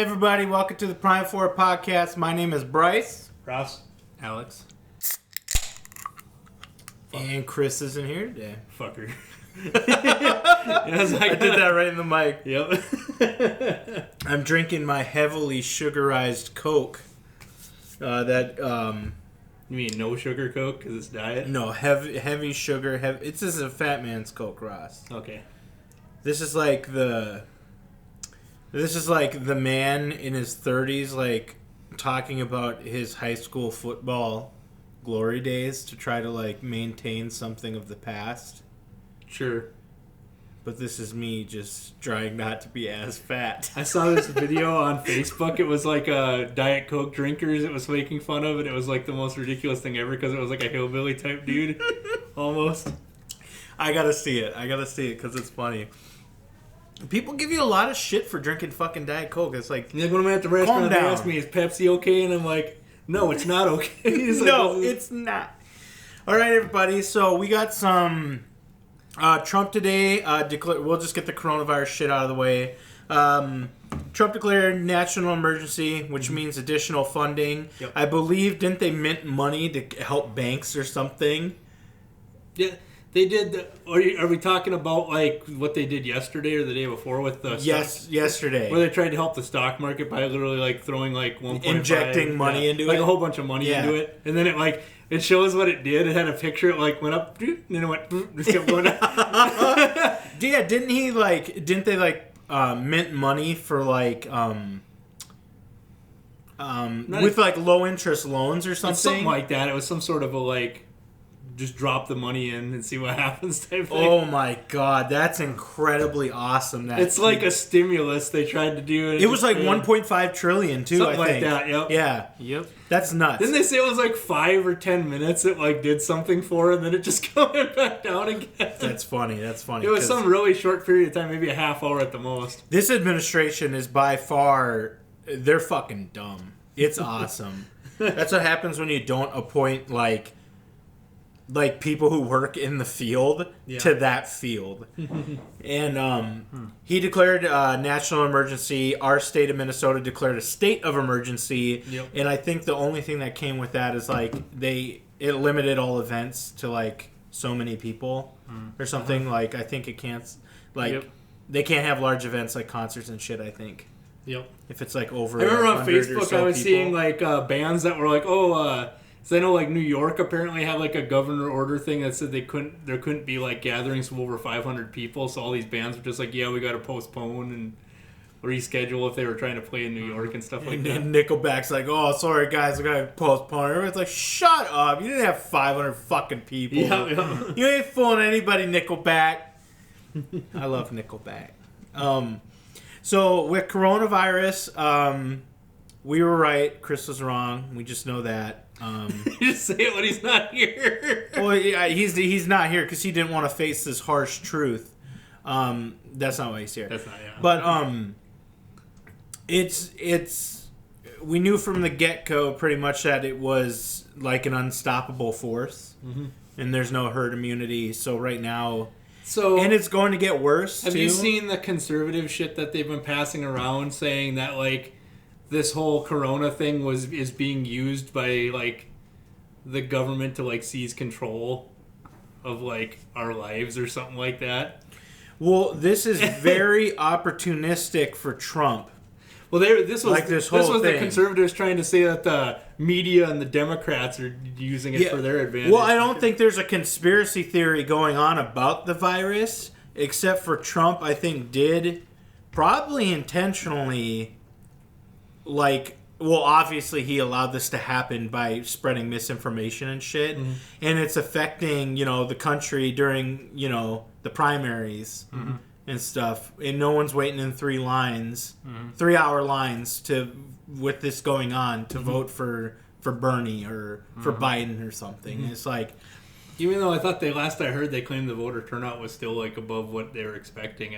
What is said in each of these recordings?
Hey everybody, welcome to the Prime 4 podcast. My name is Bryce. Ross. Alex. And Chris isn't here today. Fucker. I did that right in the mic. Yep. I'm drinking my heavily sugarized Coke. You mean no sugar Coke because it's diet? No, heavy sugar. It's just a fat man's Coke, Ross. Okay. This is like the man in his 30s, like, talking about his high school football glory days to try to, like, maintain something of the past. Sure. But this is me just trying not to be as fat. I saw this video on Facebook. It was like Diet Coke drinkers it was making fun of, and it was like the most ridiculous thing ever because it was like a hillbilly type dude, almost. I gotta see it because it's funny. People give you a lot of shit for drinking fucking Diet Coke. It's like, when I'm at the restaurant, they ask me, is Pepsi okay? And I'm like, no, it's not okay. No, it's not. All right, everybody. So we got some Trump today. We'll just get the coronavirus shit out of the way. Trump declared national emergency, which means additional funding. Yep. I believe, didn't they mint money to help banks or something? Yeah. They did. Are we talking about like what they did yesterday or the day before with the yesterday, where they tried to help the stock market by literally like throwing like 1.5 injecting money into like it, a whole bunch of money into it, and then it shows what it did. It had a picture. It like went up, and then it went, just kept going down. Yeah, didn't they mint money for like with like low interest loans or something like that? It was some sort of a like. Just drop the money in and see what happens type thing. Oh my god, that's incredibly awesome. It's like a stimulus they tried to do. It was like 1.5 trillion too, something I think. Like that, yep. Yeah. Yep. That's nuts. Didn't they say it was like 5 or 10 minutes it like did something for it and then it just went back down again? That's funny. It was some really short period of time, maybe a half hour at the most. This administration is by far, they're fucking dumb. It's awesome. That's what happens when you don't appoint like people who work in the field to that field. And he declared national emergency. Our state of Minnesota declared a state of emergency. Yep. And I think the only thing that came with that is like it limited all events to like so many people or something. Like I think it can't they can't have large events like concerts and shit, I think. Yep. If it's like over I remember on Facebook so I was people. seeing like bands that were like, so I know like New York apparently had like a governor order thing that said there couldn't be like gatherings of over 500 people. So all these bands were just like, yeah, we got to postpone and reschedule if they were trying to play in New York and stuff like that. And Nickelback's like, oh, sorry guys, we got to postpone. Everyone's like, shut up! You didn't have 500 fucking people. Yeah. You ain't fooling anybody, Nickelback. I love Nickelback. So with coronavirus, we were right. Chris was wrong. We just know that. You just say it when he's not here. Well, yeah, he's not here because he didn't want to face this harsh truth. That's not why he's here. That's not, yeah. But it's we knew from the get-go pretty much that it was like an unstoppable force, and there's no herd immunity. So right now, and it's going to get worse. Have you seen the conservative shit that they've been passing around, saying that like this whole corona thing is being used by like the government to like seize control of like our lives or something like that? Well, this is very opportunistic for Trump. Well, this was thing. The conservatives trying to say that the media and the Democrats are using it for their advantage. Well, I don't think there's a conspiracy theory going on about the virus, except for Trump, I think, did probably intentionally, obviously he allowed this to happen by spreading misinformation and shit, and it's affecting, the country during, the primaries. And stuff, and no one's waiting in 3-hour lines with this going on to vote for Bernie or for Biden or something. It's like, even though I thought last I heard they claimed the voter turnout was still like above what they were expecting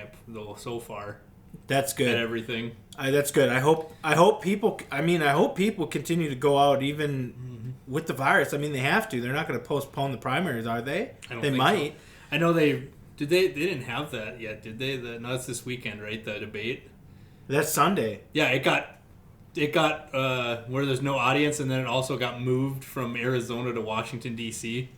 so far. That's good. At everything. That's good. I hope people continue to go out even with the virus. I mean, they have to. They're not going to postpone the primaries, are they? I don't they think might. So. I know they didn't have that yet, did they? No, it's this weekend, right? The debate. That's Sunday. Yeah, it got where there's no audience, and then it also got moved from Arizona to Washington, D.C.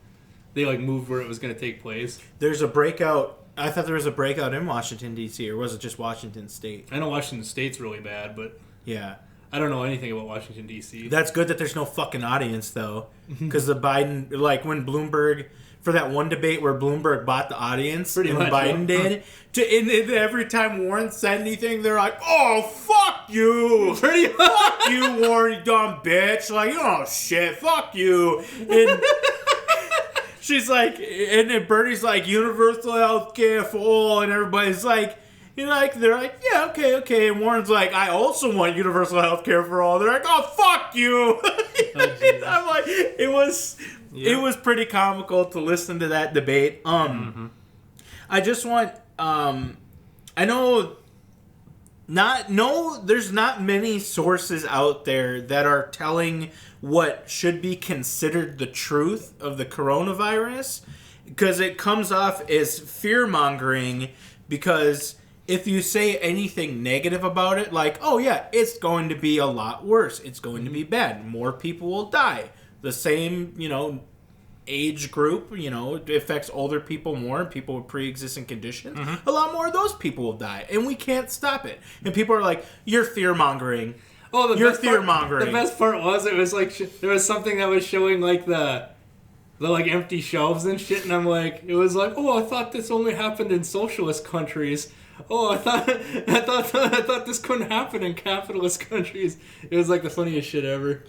They like moved where it was going to take place. There's a breakout. I thought there was a breakout in Washington, D.C., or was it just Washington State? I know Washington State's really bad, but yeah, I don't know anything about Washington, D.C. That's good that there's no fucking audience, though. Because the Biden, like when Bloomberg, for that one debate where Bloomberg bought the audience, Pretty and much, Biden did, and every time Warren said anything, they're like, oh, fuck you. Pretty much. Fuck you, Warren, you dumb bitch. Like, oh, shit, fuck you. And she's like, and then Bernie's like, universal health care for all, and everybody's like, they're like, yeah, okay. And Warren's like, I also want universal health care for all. They're like, oh, fuck you. I'm like, it was pretty comical to listen to that debate. I just want, I know, there's not many sources out there that are telling what should be considered the truth of the coronavirus, because it comes off as fear-mongering, because if you say anything negative about it, like, oh yeah, it's going to be a lot worse, it's going to be bad, more people will die, the same, age group, it affects older people more, people with pre-existing conditions, a lot more of those people will die, and we can't stop it. And people are like, you're fear-mongering. Oh, you're fear-mongering. The best part was, it was like, there was something that was showing like the like empty shelves and shit, and I'm like, it was like, oh, I thought this only happened in socialist countries. Oh, I thought this couldn't happen in capitalist countries. It was like the funniest shit ever.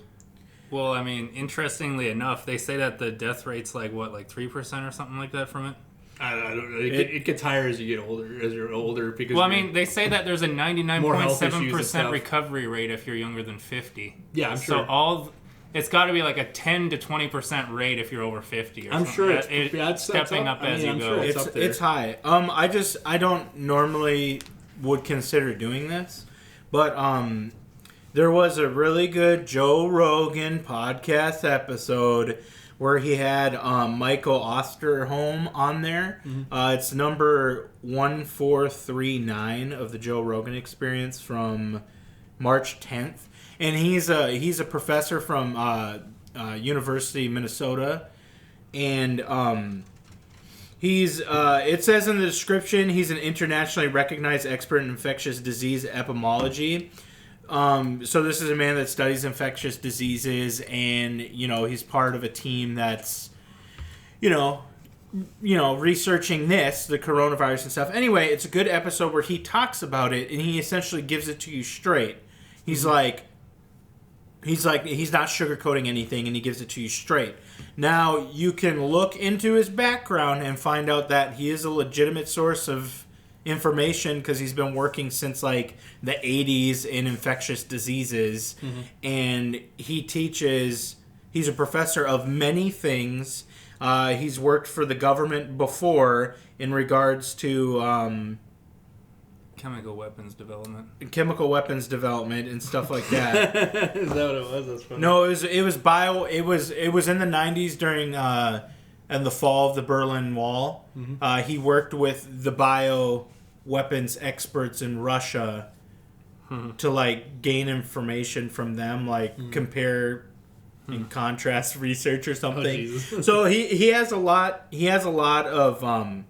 Well, I mean, interestingly enough, they say that the death rate's like 3% or something like that from it. I don't know. It gets higher as you get older, because. Well, I mean, they say that there's a 99.7% recovery rate if you're younger than 50. Yeah, I'm sure. So it's got to be like a 10 to 20% rate if you're over 50. Or I'm something. sure it's stepping up as you go. Sure it's high. I don't normally would consider doing this, but there was a really good Joe Rogan podcast episode where he had Michael Osterholm on there. It's number 1439 of the Joe Rogan Experience from March 10th. And he's a professor from University of Minnesota. And he's it says in the description, he's an internationally recognized expert in infectious disease epidemiology. So this is a man that studies infectious diseases, and he's part of a team that's researching the coronavirus and stuff. Anyway, it's a good episode where he talks about it, and he essentially gives it to you straight. He's like he's not sugarcoating anything, and he gives it to you straight. Now you can look into his background and find out that he is a legitimate source of information, because he's been working since like the 80s in infectious diseases, and he's a professor of many things. He's worked for the government before in regards to chemical weapons development and stuff like that. Is that what it was? That's funny. No, it was in the 90s during in the fall of the Berlin Wall. He worked with the bio weapons experts in Russia to like gain information from them, like compare and contrast research or something. Oh, so he has a lot of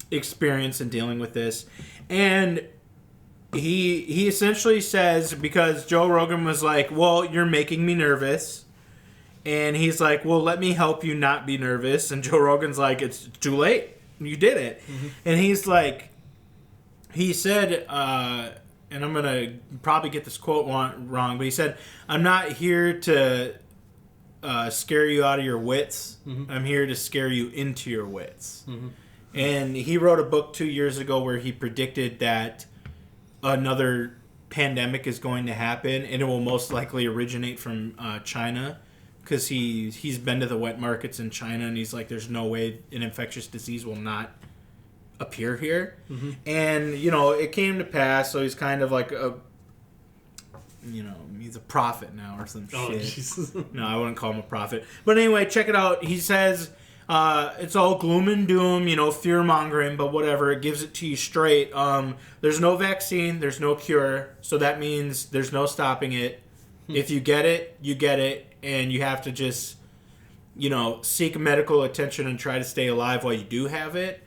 experience in dealing with this, and he essentially says, because Joe Rogan was like, well, you're making me nervous, and he's like, well, let me help you not be nervous, and Joe Rogan's like, it's too late, you did it. And he's like, he said, and I'm going to probably get this quote wrong, but he said, I'm not here to scare you out of your wits. I'm here to scare you into your wits. And he wrote a book 2 years ago where he predicted that another pandemic is going to happen, and it will most likely originate from China, because he's been to the wet markets in China, and he's like, there's no way an infectious disease will not appear here. And it came to pass. So he's kind of like he's a prophet now or some shit. Jesus. No, I wouldn't call him a prophet, but anyway, check it out. He says it's all gloom and doom, fear mongering, but whatever. It gives it to you straight. There's no vaccine, there's no cure, so that means there's no stopping it. If you get it, you get it, and you have to just, seek medical attention and try to stay alive while you do have it.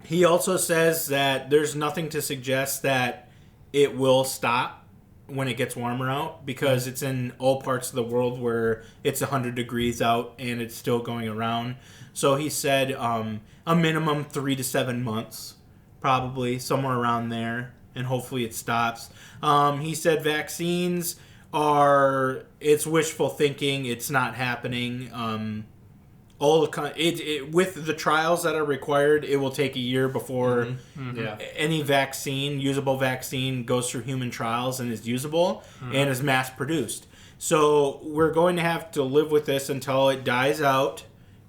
He also says that there's nothing to suggest that it will stop when it gets warmer out, because it's in all parts of the world where it's 100 degrees out and it's still going around. So he said a minimum 3 to 7 months, probably somewhere around there, and hopefully it stops. He said vaccines it's wishful thinking. It's not happening. With the trials that are required, it will take a year before any usable vaccine, goes through human trials and is usable and is mass produced. So we're going to have to live with this until it dies out,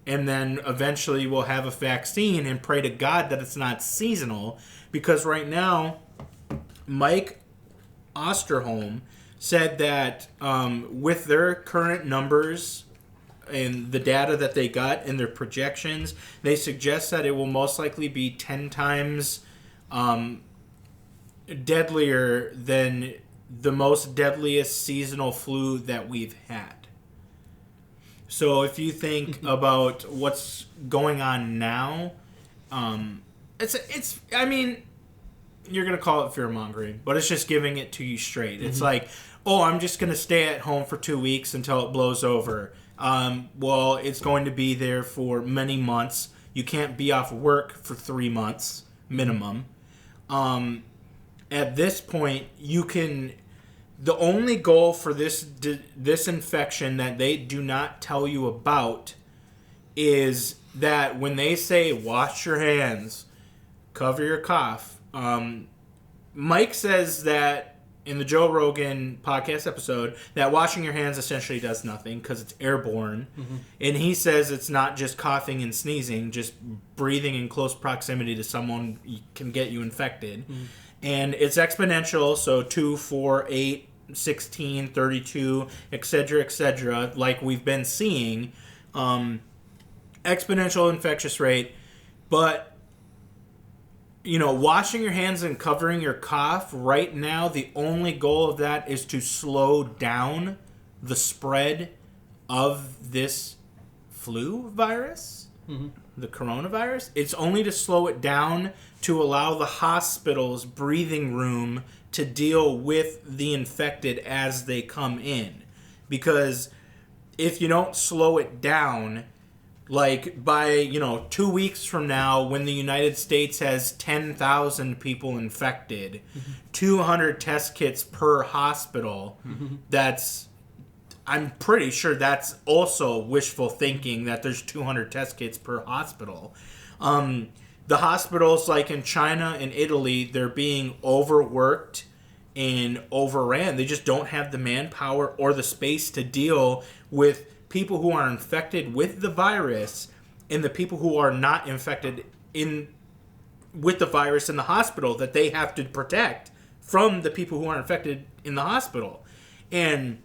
and then eventually we'll have a vaccine and pray to God that it's not seasonal, because right now Mike Osterholm said that with their current numbers and the data that they got and their projections, they suggest that it will most likely be 10 times deadlier than the most deadliest seasonal flu that we've had. So if you think about what's going on now, I mean, you're going to call it fear-mongering, but it's just giving it to you straight. It's like, I'm just going to stay at home for 2 weeks until it blows over. Well, it's going to be there for many months. You can't be off work for 3 months minimum. At this point, the only goal for this infection that they do not tell you about is that when they say wash your hands, cover your cough. Mike says that in the Joe Rogan podcast episode, that washing your hands essentially does nothing because it's airborne. And he says it's not just coughing and sneezing, just breathing in close proximity to someone can get you infected. And it's exponential, so 2, 4, 8, 16, 32, etc., like we've been seeing. Exponential infectious rate, but washing your hands and covering your cough, right now, the only goal of that is to slow down the spread of this flu virus, the coronavirus. It's only to slow it down to allow the hospital's breathing room to deal with the infected as they come in. Because if you don't slow it down, like by 2 weeks from now, when the United States has 10,000 people infected, 200 test kits per hospital, I'm pretty sure that's also wishful thinking, that there's 200 test kits per hospital. The hospitals like in China and Italy, they're being overworked and overran. They just don't have the manpower or the space to deal with people who are infected with the virus and the people who are not infected with the virus in the hospital that they have to protect from the people who are infected in the hospital. And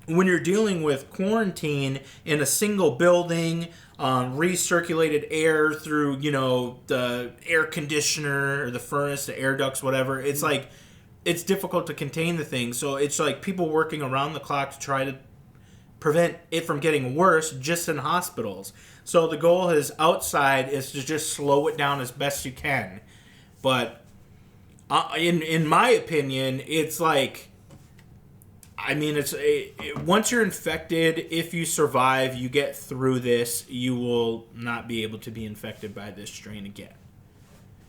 when you're dealing with quarantine in a single building, recirculated air through, the air conditioner or the furnace, the air ducts, whatever, it's like, it's difficult to contain the thing. So it's like people working around the clock to try to prevent it from getting worse just in hospitals. So the goal is outside is to just slow it down as best you can. But in my opinion, it's like, once you're infected, if you survive, you get through this, you will not be able to be infected by this strain again.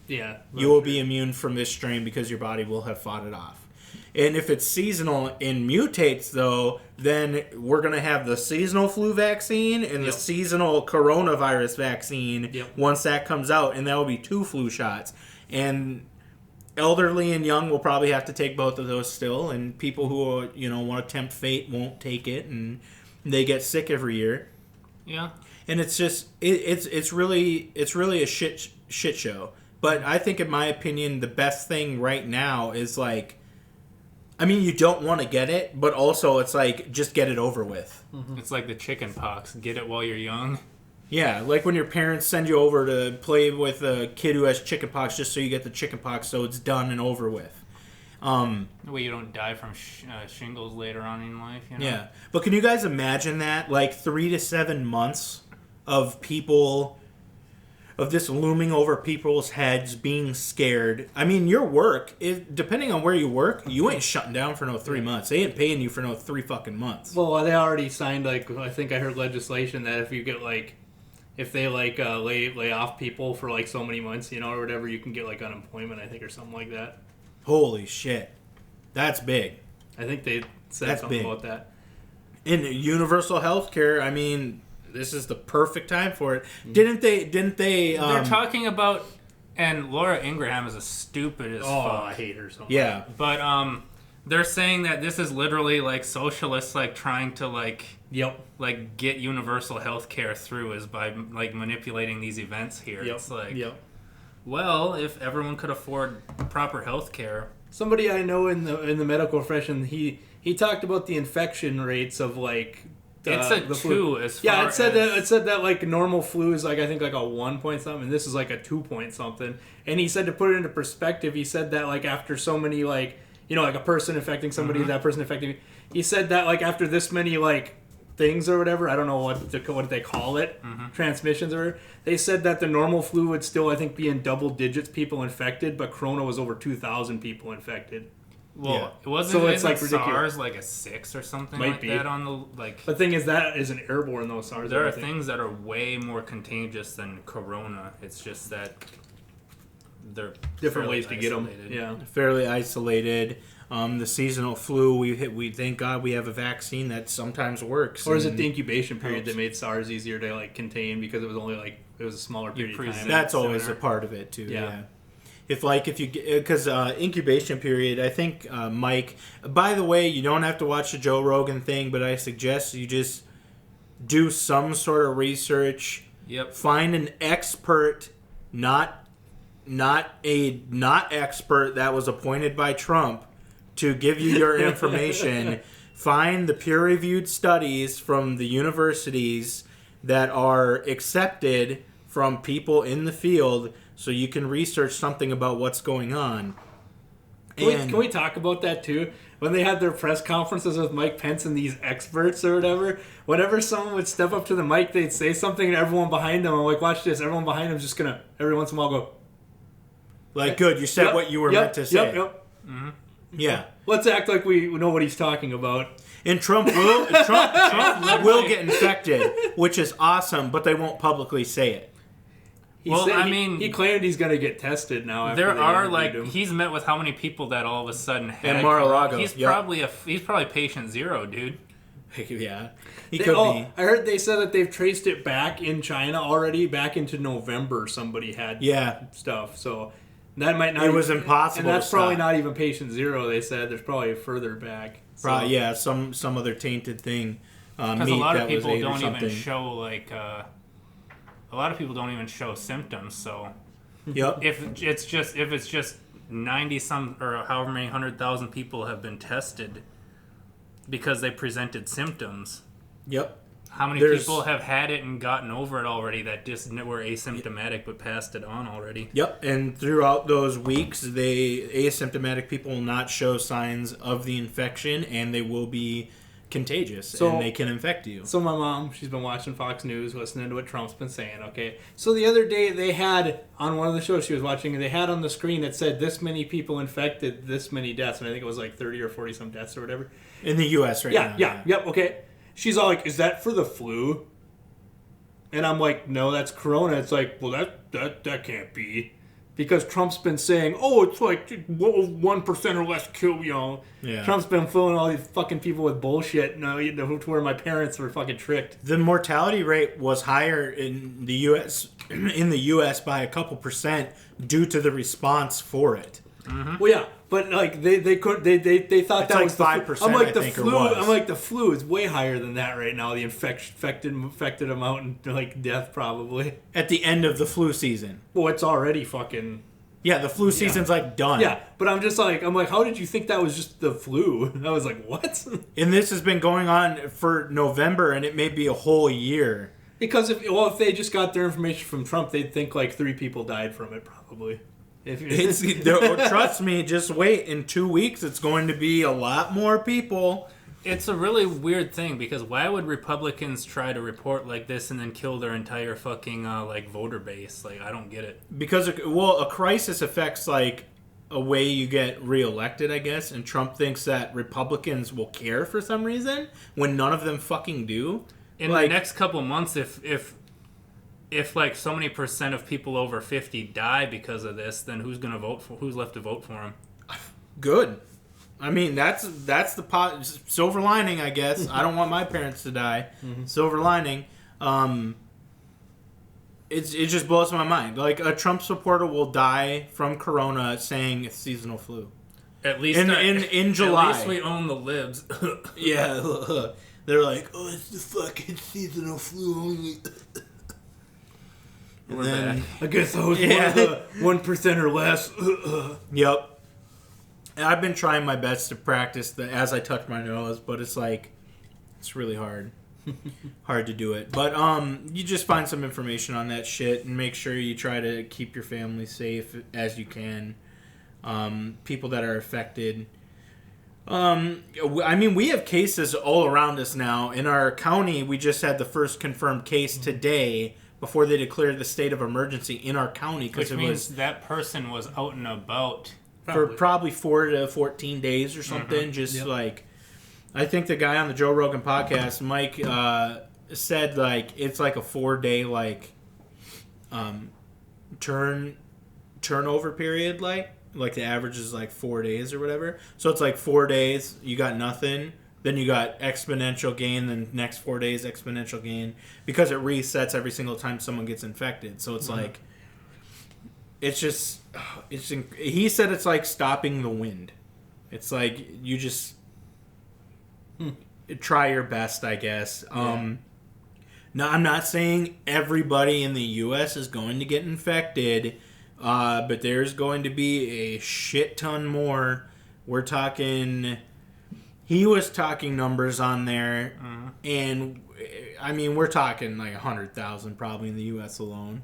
Yeah. You will be immune from this strain because your body will have fought it off. And if it's seasonal and mutates, though, then we're going to have the seasonal flu vaccine and the seasonal coronavirus vaccine once that comes out, and that will be 2 flu shots. And elderly and young will probably have to take both of those still, and people who want to tempt fate won't take it, and they get sick every year. Yeah. And it's just it's really a shit show. But I think, in my opinion, the best thing right now is like, you don't want to get it, but also it's like, just get it over with. It's like the chicken pox. Get it while you're young. Yeah, like when your parents send you over to play with a kid who has chickenpox just so you get the chickenpox so it's done and over with. Way you don't die from shingles later on in life, you know? Yeah. But can you guys imagine that? Like 3 to 7 months of people, of this looming over people's heads, being scared. I mean, your work, depending on where you work, you ain't shutting down for no 3 months. They ain't paying you for no 3 fucking months. Well, they already signed, like, I think I heard legislation that if you get, like, if they, like, lay off people for, like, so many months, you know, or whatever, you can get, like, unemployment, I think, or something like that. Holy shit. That's big. I think they said something about that. In universal health care, I mean, this is the perfect time for it. Didn't they They're talking about, and Laura Ingraham is as stupid as fuck. I hate her so much. Yeah. But they're saying that this is literally like socialists like trying to like get universal health care through is by like manipulating these events here. It's like well, if everyone could afford proper health care. Somebody I know in the medical profession, he talked about the infection rates of like it's a the 2 flu. as far Yeah, as... it said that like normal flu is like I think like a 1 point something, and this is like a 2 point something. And he said to put it into perspective, he said that like after so many like like a person infecting somebody, that person infecting me. He said that like after this many like things or whatever, I don't know what they call it, transmissions or whatever, they said that the normal flu would still I think be in double digits people infected, but Corona was over 2,000 people infected. Well, it wasn't so it's like SARS like a 6 or something that on the like. The thing is that isn't airborne though. SARS. There are things that are way more contagious than Corona. It's just that they're different ways to isolated. get them. Yeah, fairly isolated. The seasonal flu, we thank God we have a vaccine that sometimes works. Or is it the incubation period that made SARS easier to like contain because it was only like it was a smaller period of time? That's always a part of it too. Yeah. If you because incubation period, I think Mike. By the way, you don't have to watch the Joe Rogan thing, but I suggest you just do some sort of research. Yep. Find an expert, not expert that was appointed by Trump to give you your information. Find the peer-reviewed studies from the universities that are accepted from people in the field so you can research something about what's going on. Can we talk about that too? When they had their press conferences with Mike Pence and these experts or whatever, whenever someone would step up to the mic, they'd say something and everyone behind them, I'm like, watch this, everyone behind them is just going to, every once in a while go, like, good, you said what you were meant to say. Mm-hmm. Yeah. Let's act like we know what he's talking about. And Trump will get infected, which is awesome, but they won't publicly say it. He claimed he's going to get tested now. After there are like he's met with how many people that all of a sudden had. And Mar-a-Lago. He's probably patient 0, dude. Yeah, he could be. I heard they said that they've traced it back in China already. Back into November, somebody had stuff. So that might not. It was impossible. And that's probably not even patient 0. They said there's probably further back. So. Probably some other tainted thing. Because a lot of people don't even show like. A lot of people don't even show symptoms, so if it's just 90 some or however many 100,000 people have been tested because they presented symptoms. Yep. How many people have had it and gotten over it already that just were asymptomatic but passed it on already? Yep. And throughout those weeks, asymptomatic people will not show signs of the infection, and they will be contagious, and they can infect you. So my mom, she's been watching Fox News, listening to what Trump's been saying, okay? So the other day they had, on one of the shows she was watching, they had on the screen that said this many people infected, this many deaths, and I think it was like 30 or 40 some deaths or whatever. In the U.S. right now. Yep, okay. She's all like, is that for the flu? And I'm like, no, that's Corona. It's like, well, that can't be. Because Trump's been saying, oh, it's like 1% or less kill, Yeah. Trump's been filling all these fucking people with bullshit, to where my parents were fucking tricked. The mortality rate was higher in the U.S. by a couple percent due to the response for it. Mm-hmm. Well, yeah, but like they couldn't they thought it's that like was 5%. I'm like I the think flu. it was. I'm like the flu is way higher than that right now. The infected amount and like death probably at the end of the flu season. Well, it's already fucking. Yeah, the flu season's like done. Yeah, but I'm like, how did you think that was just the flu? I was like, what? And this has been going on for November, and it may be a whole year. Because if they just got their information from Trump, they'd think like 3 people died from it probably. Trust me, just wait. In 2 weeks, it's going to be a lot more people. It's a really weird thing because why would Republicans try to report like this and then kill their entire fucking voter base? Like, I don't get it. Because a crisis affects like a way you get reelected, I guess, and Trump thinks that Republicans will care for some reason when none of them fucking do. In the next couple months, if like so many % of people over 50 die because of this, then who's left to vote for him? Good. I mean, that's the silver lining, I guess. I don't want my parents to die. Mm-hmm. Silver lining. It just blows my mind. Like, a Trump supporter will die from corona saying it's seasonal flu. At least in July. At least we own the libs. Yeah. They're like, oh, it's the fucking seasonal flu only. And then, I guess I was one of the 1% or less. Yep. And I've been trying my best to practice as I touch my nose, but it's like, it's really hard. Hard to do it. But you just find some information on that shit and make sure you try to keep your family safe as you can. People that are affected. I mean, we have cases all around us now. In our county, we just had the first confirmed case today before they declared the state of emergency in our county. Which means that person was out and about. For probably 4 to 14 days or something. Mm-hmm. Like, I think the guy on the Joe Rogan podcast, Mike, said like it's like a 4-day like turnover period. Like the average is like 4 days or whatever. So it's like 4 days you got nothing, then you got exponential gain, then next 4 days exponential gain because it resets every single time someone gets infected. So it's like. He said it's like stopping the wind. It's like you just try your best, I guess. Now, I'm not saying everybody in the U.S. is going to get infected, but there's going to be a shit ton more. We're talking... He was talking numbers on there, and, I mean, we're talking like 100,000 probably in the U.S. alone.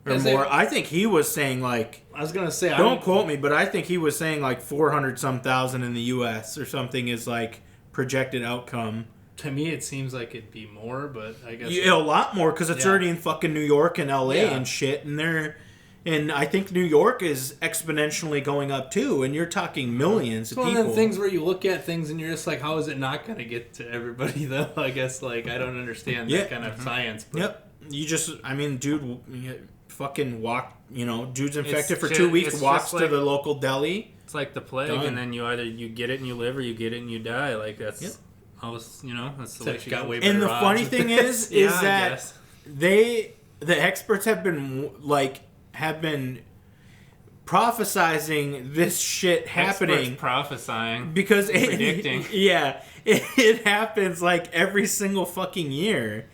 Or more. I think he was saying like... I was going to say... Don't quote me, but I think he was saying like 400-some thousand in the U.S. or something is like projected outcome. To me, it seems like it'd be more, but I guess... Yeah, a lot more, because it's already in fucking New York and L.A. and shit, and I think New York is exponentially going up too, and you're talking millions of people. It's one of the things where you look at things and you're just like, how is it not going to get to everybody, though? I guess, like, I don't understand that kind of science. But... Yep. You just... I mean, dude... Fucking walk, dude's infected for 2 weeks, walks to the local deli. It's like the plague, and then you get it and you live, or you get it and you die. Like that's always, that's the way she got way better. And the funny thing is that the experts have been prophesizing this shit happening. Prophesying because predicting. It happens like every single fucking year,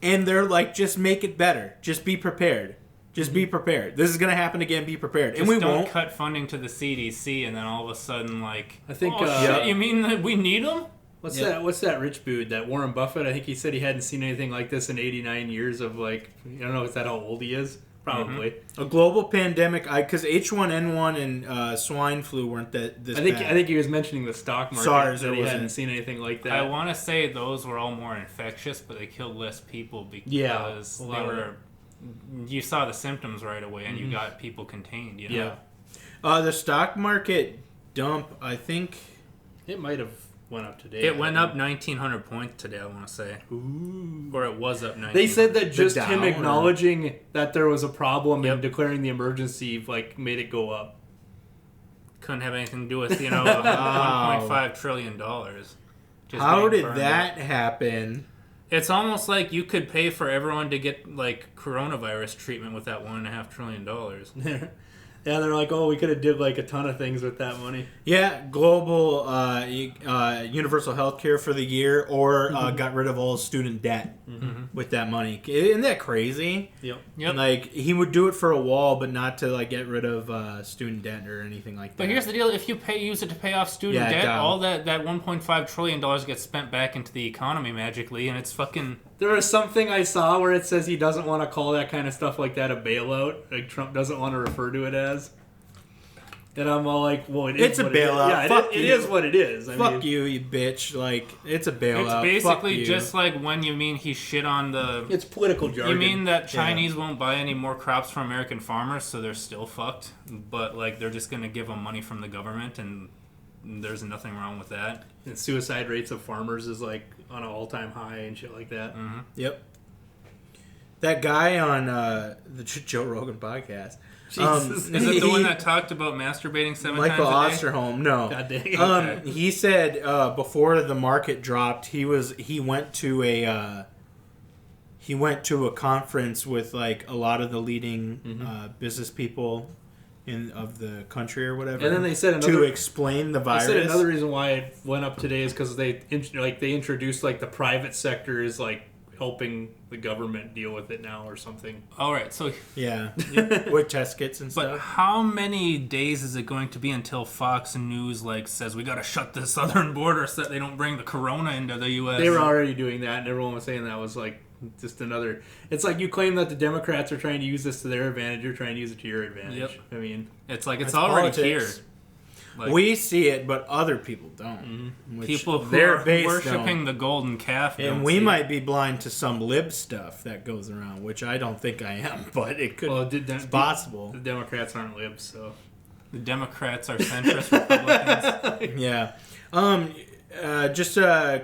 and they're like, just make it better, just be prepared. Just be prepared. This is going to happen again. Be prepared. Just and we don't won't cut funding to the CDC and then all of a sudden, like, I think, shit, you mean that we need them? What's that rich dude, that Warren Buffett? I think he said he hadn't seen anything like this in 89 years of, like, I don't know, is that how old he is? Probably. A global pandemic, because H1N1 and swine flu weren't this bad. I think he was mentioning the stock market. SARS, that he hadn't seen anything like that. I want to say those were all more infectious, but they killed less people because they were... You saw the symptoms right away, and you got people contained. Yeah. The stock market dump, I think it might have went up today. It went up 1,900 points today, I want to say. Ooh. Or it was up 1,900. They said that just him acknowledging that there was a problem and declaring the emergency made it go up. Couldn't have anything to do with $1.5 trillion. How did that happen? It's almost like you could pay for everyone to get like coronavirus treatment with that $1.5 trillion. Yeah, they're like, oh, we could have did like a ton of things with that money. Yeah, global universal health care for the year, or got rid of all student debt with that money. Isn't that crazy? Yep. Like, he would do it for a wall, but not to like get rid of student debt or anything like that. But here's the deal: if you use it to pay off student debt, all that $1.5 trillion gets spent back into the economy magically, and it's fucking There was something I saw where it says he doesn't want to call that kind of stuff like that a bailout. Like Trump doesn't want to refer to it as. And I'm all like, well, it's a bailout. Yeah, it is what it is. Fuck you, you bitch. Like, it's a bailout. It's basically just like when you mean he shit on the... It's political jargon. You mean that Chinese won't buy any more crops from American farmers, so they're still fucked? But, like, they're just going to give them money from the government, and there's nothing wrong with that. And suicide rates of farmers is, like, on an all-time high and shit like that. Mm-hmm. Yep. That guy on the Joe Rogan podcast... is it the one that talked about masturbating 7 times a day? Michael Osterholm, no. God dang. He said before the market dropped, he went to a conference with like a lot of the leading business people of the country or whatever. And then they said to explain the virus. They said another reason why it went up today is because they introduced like the private sector is like helping the government deal with it now or something. All right, so yeah, with test kits and stuff. But how many days is it going to be until Fox News like says we got to shut the southern border so that they don't bring the corona into the U.S.? They were already doing that, and everyone was saying that was like just another. It's like you claim that the Democrats are trying to use this to their advantage. You're trying to use it to your advantage. Yep. I mean, it's like it's already politics. here. Like, we see it, but other people don't. People who are worshiping the golden calf don't and we see might it. be blind to some lib stuff that goes around, which I don't think I am, but it could. It's possible. The Democrats aren't libs, so the Democrats are centrist Republicans. Yeah.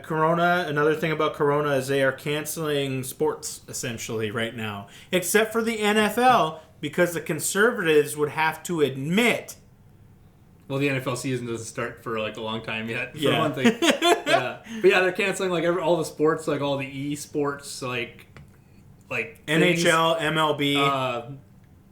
Corona. Another thing about Corona is they are canceling sports essentially right now, except for the NFL, because the conservatives would have to admit. Well, the NFL season doesn't start for like a long time yet. For Yeah. one thing. Yeah. But yeah, they're canceling like all the sports, like all the e-sports, like NHL, MLB,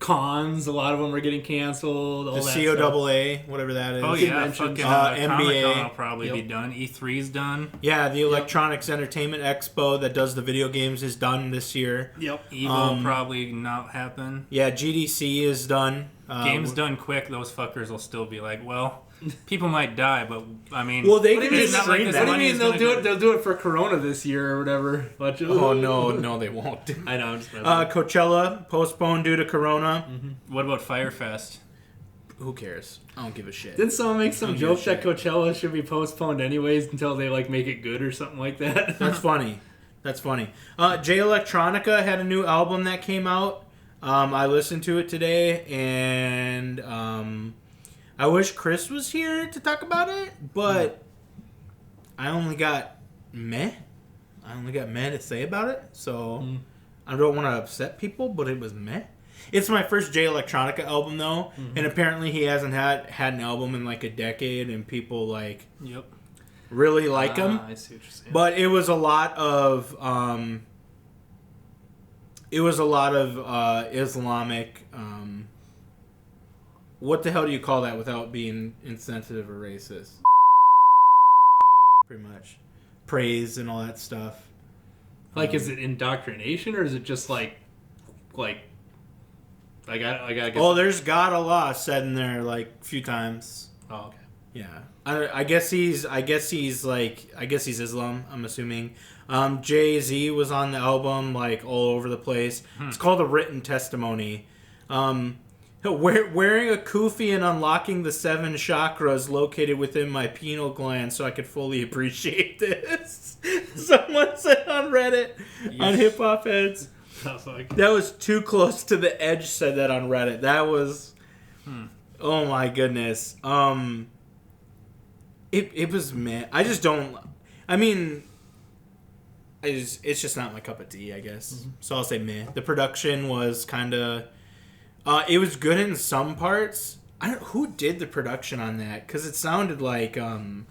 cons. A lot of them are getting canceled. All the that COAA, whatever that is. Oh yeah, fucking NBA Comic-Con will probably be done. E3's done. Yeah, the Electronics Entertainment Expo that does the video games is done this year. Yep. EVO will probably not happen. Yeah, GDC is done. Games done quick. Those fuckers will still be like, well, people might die, but I mean, well, they can just stream that. What do you mean they'll do it? They'll do it for Corona this year or whatever. But, oh no, they won't. I know. I'm just Coachella postponed due to Corona. Mm-hmm. What about Firefest? Who cares? I don't give a shit. Didn't someone make some joke that Coachella should be postponed anyways until they like make it good or something like that? That's funny. Jay Electronica had a new album that came out. I listened to it today, and I wish Chris was here to talk about it, but I only got meh to say about it, so I don't want to upset people, but it was meh. It's my first Jay Electronica album, though, and apparently he hasn't had an album in like a decade, and people like really like him. I see what you're saying. But it was a lot of Islamic. What the hell do you call that without being insensitive or racist? Pretty much praise and all that stuff. Like, is it indoctrination or is it just like I guess. Oh, there's God Allah said in there like a few times. Oh, okay. Yeah, I guess he's Islam. I'm assuming. Jay-Z was on the album like all over the place. It's called A Written Testimony. Wearing a kufi and unlocking the 7 chakras located within my pineal gland so I could fully appreciate this. Someone said on Reddit, on Hip Hop Heads. That was too close to the edge, said that on Reddit. That was... Oh my goodness. It was meh. I just don't... I mean... It's just not my cup of tea, I guess. So I'll say meh. The production was kind of... it was good in some parts. Who did the production on that? Because it sounded like... yeah, I'm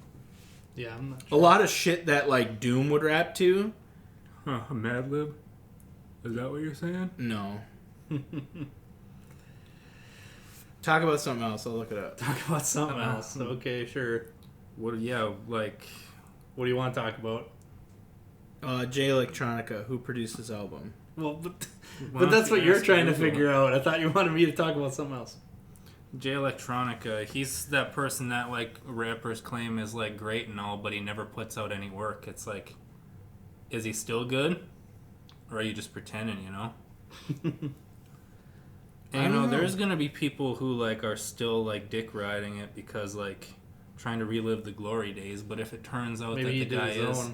not sure. A lot of shit that like Doom would rap to. Madlib? Is that what you're saying? No. Talk about something else. I'll look it up. Talk about something else. Okay, sure. What? Yeah, like... What do you want to talk about? Jay Electronica, who produced this album. Well, but that's what you're trying to figure out. I thought you wanted me to talk about something else. Jay Electronica, he's that person that like rappers claim is like great and all, but he never puts out any work. It's like, is he still good? Or are you just pretending, you know? And, you know, there's going to be people who, like, are still, like, dick riding it because, like, trying to relive the glory days. But if it turns out that the guy is...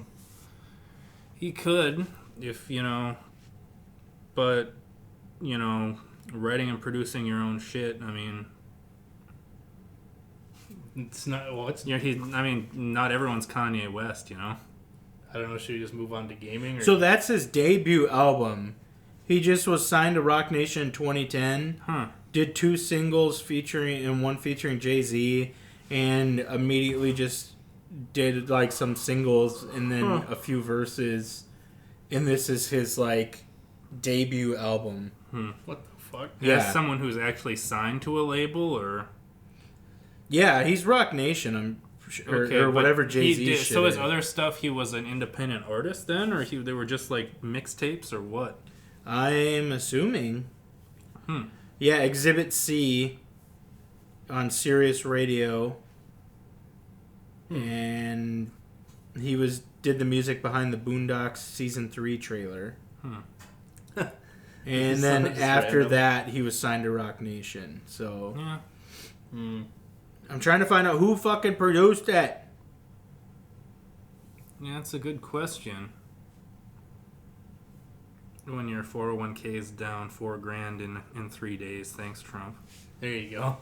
He could, if, you know... But, you know, writing and producing your own shit, I mean... It's not... Well, it's... You know, I mean, not everyone's Kanye West, you know? I don't know, should we just move on to gaming? Or... So that's his debut album. He just was signed to Rock Nation in 2010. Did 2 singles and one featuring Jay-Z, and immediately just did like some singles and then a few verses. And this is his like debut album. What the fuck? Yeah. As someone who's actually signed to a label, or yeah, he's Rock Nation. Or whatever Jay-Z shit. So his other stuff, he was an independent artist then, or they were just like mixtapes, or what? I'm assuming. Yeah, Exhibit C on Sirius Radio. And he did the music behind the Boondocks Season 3 trailer. And then after that, he was signed to Rock Nation. So, I'm trying to find out who fucking produced that. Yeah, that's a good question. When your 401k is down $4,000 in 3 days, thanks Trump. There you go.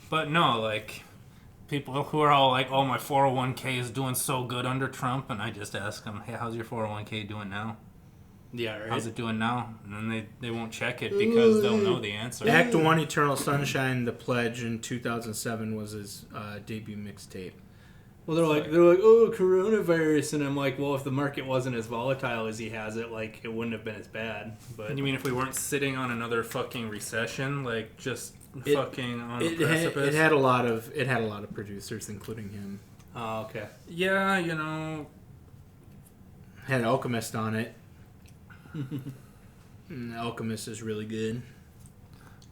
But no, like, people who are all like, oh, my 401k is doing so good under Trump, and I just ask them, hey, how's your 401k doing now? Yeah, right. How's it doing now? And then they won't check it because they'll know the answer. Act 1, Eternal Sunshine, The Pledge in 2007 was his debut mixtape. Well, they're like, oh, coronavirus, and I'm like, well, if the market wasn't as volatile as he has it, like, it wouldn't have been as bad. But you mean if we weren't sitting on another fucking recession, like just fucking on the precipice? It had a lot of producers, including him. Oh, okay. Yeah, you know, had Alchemist on it. Alchemist is really good.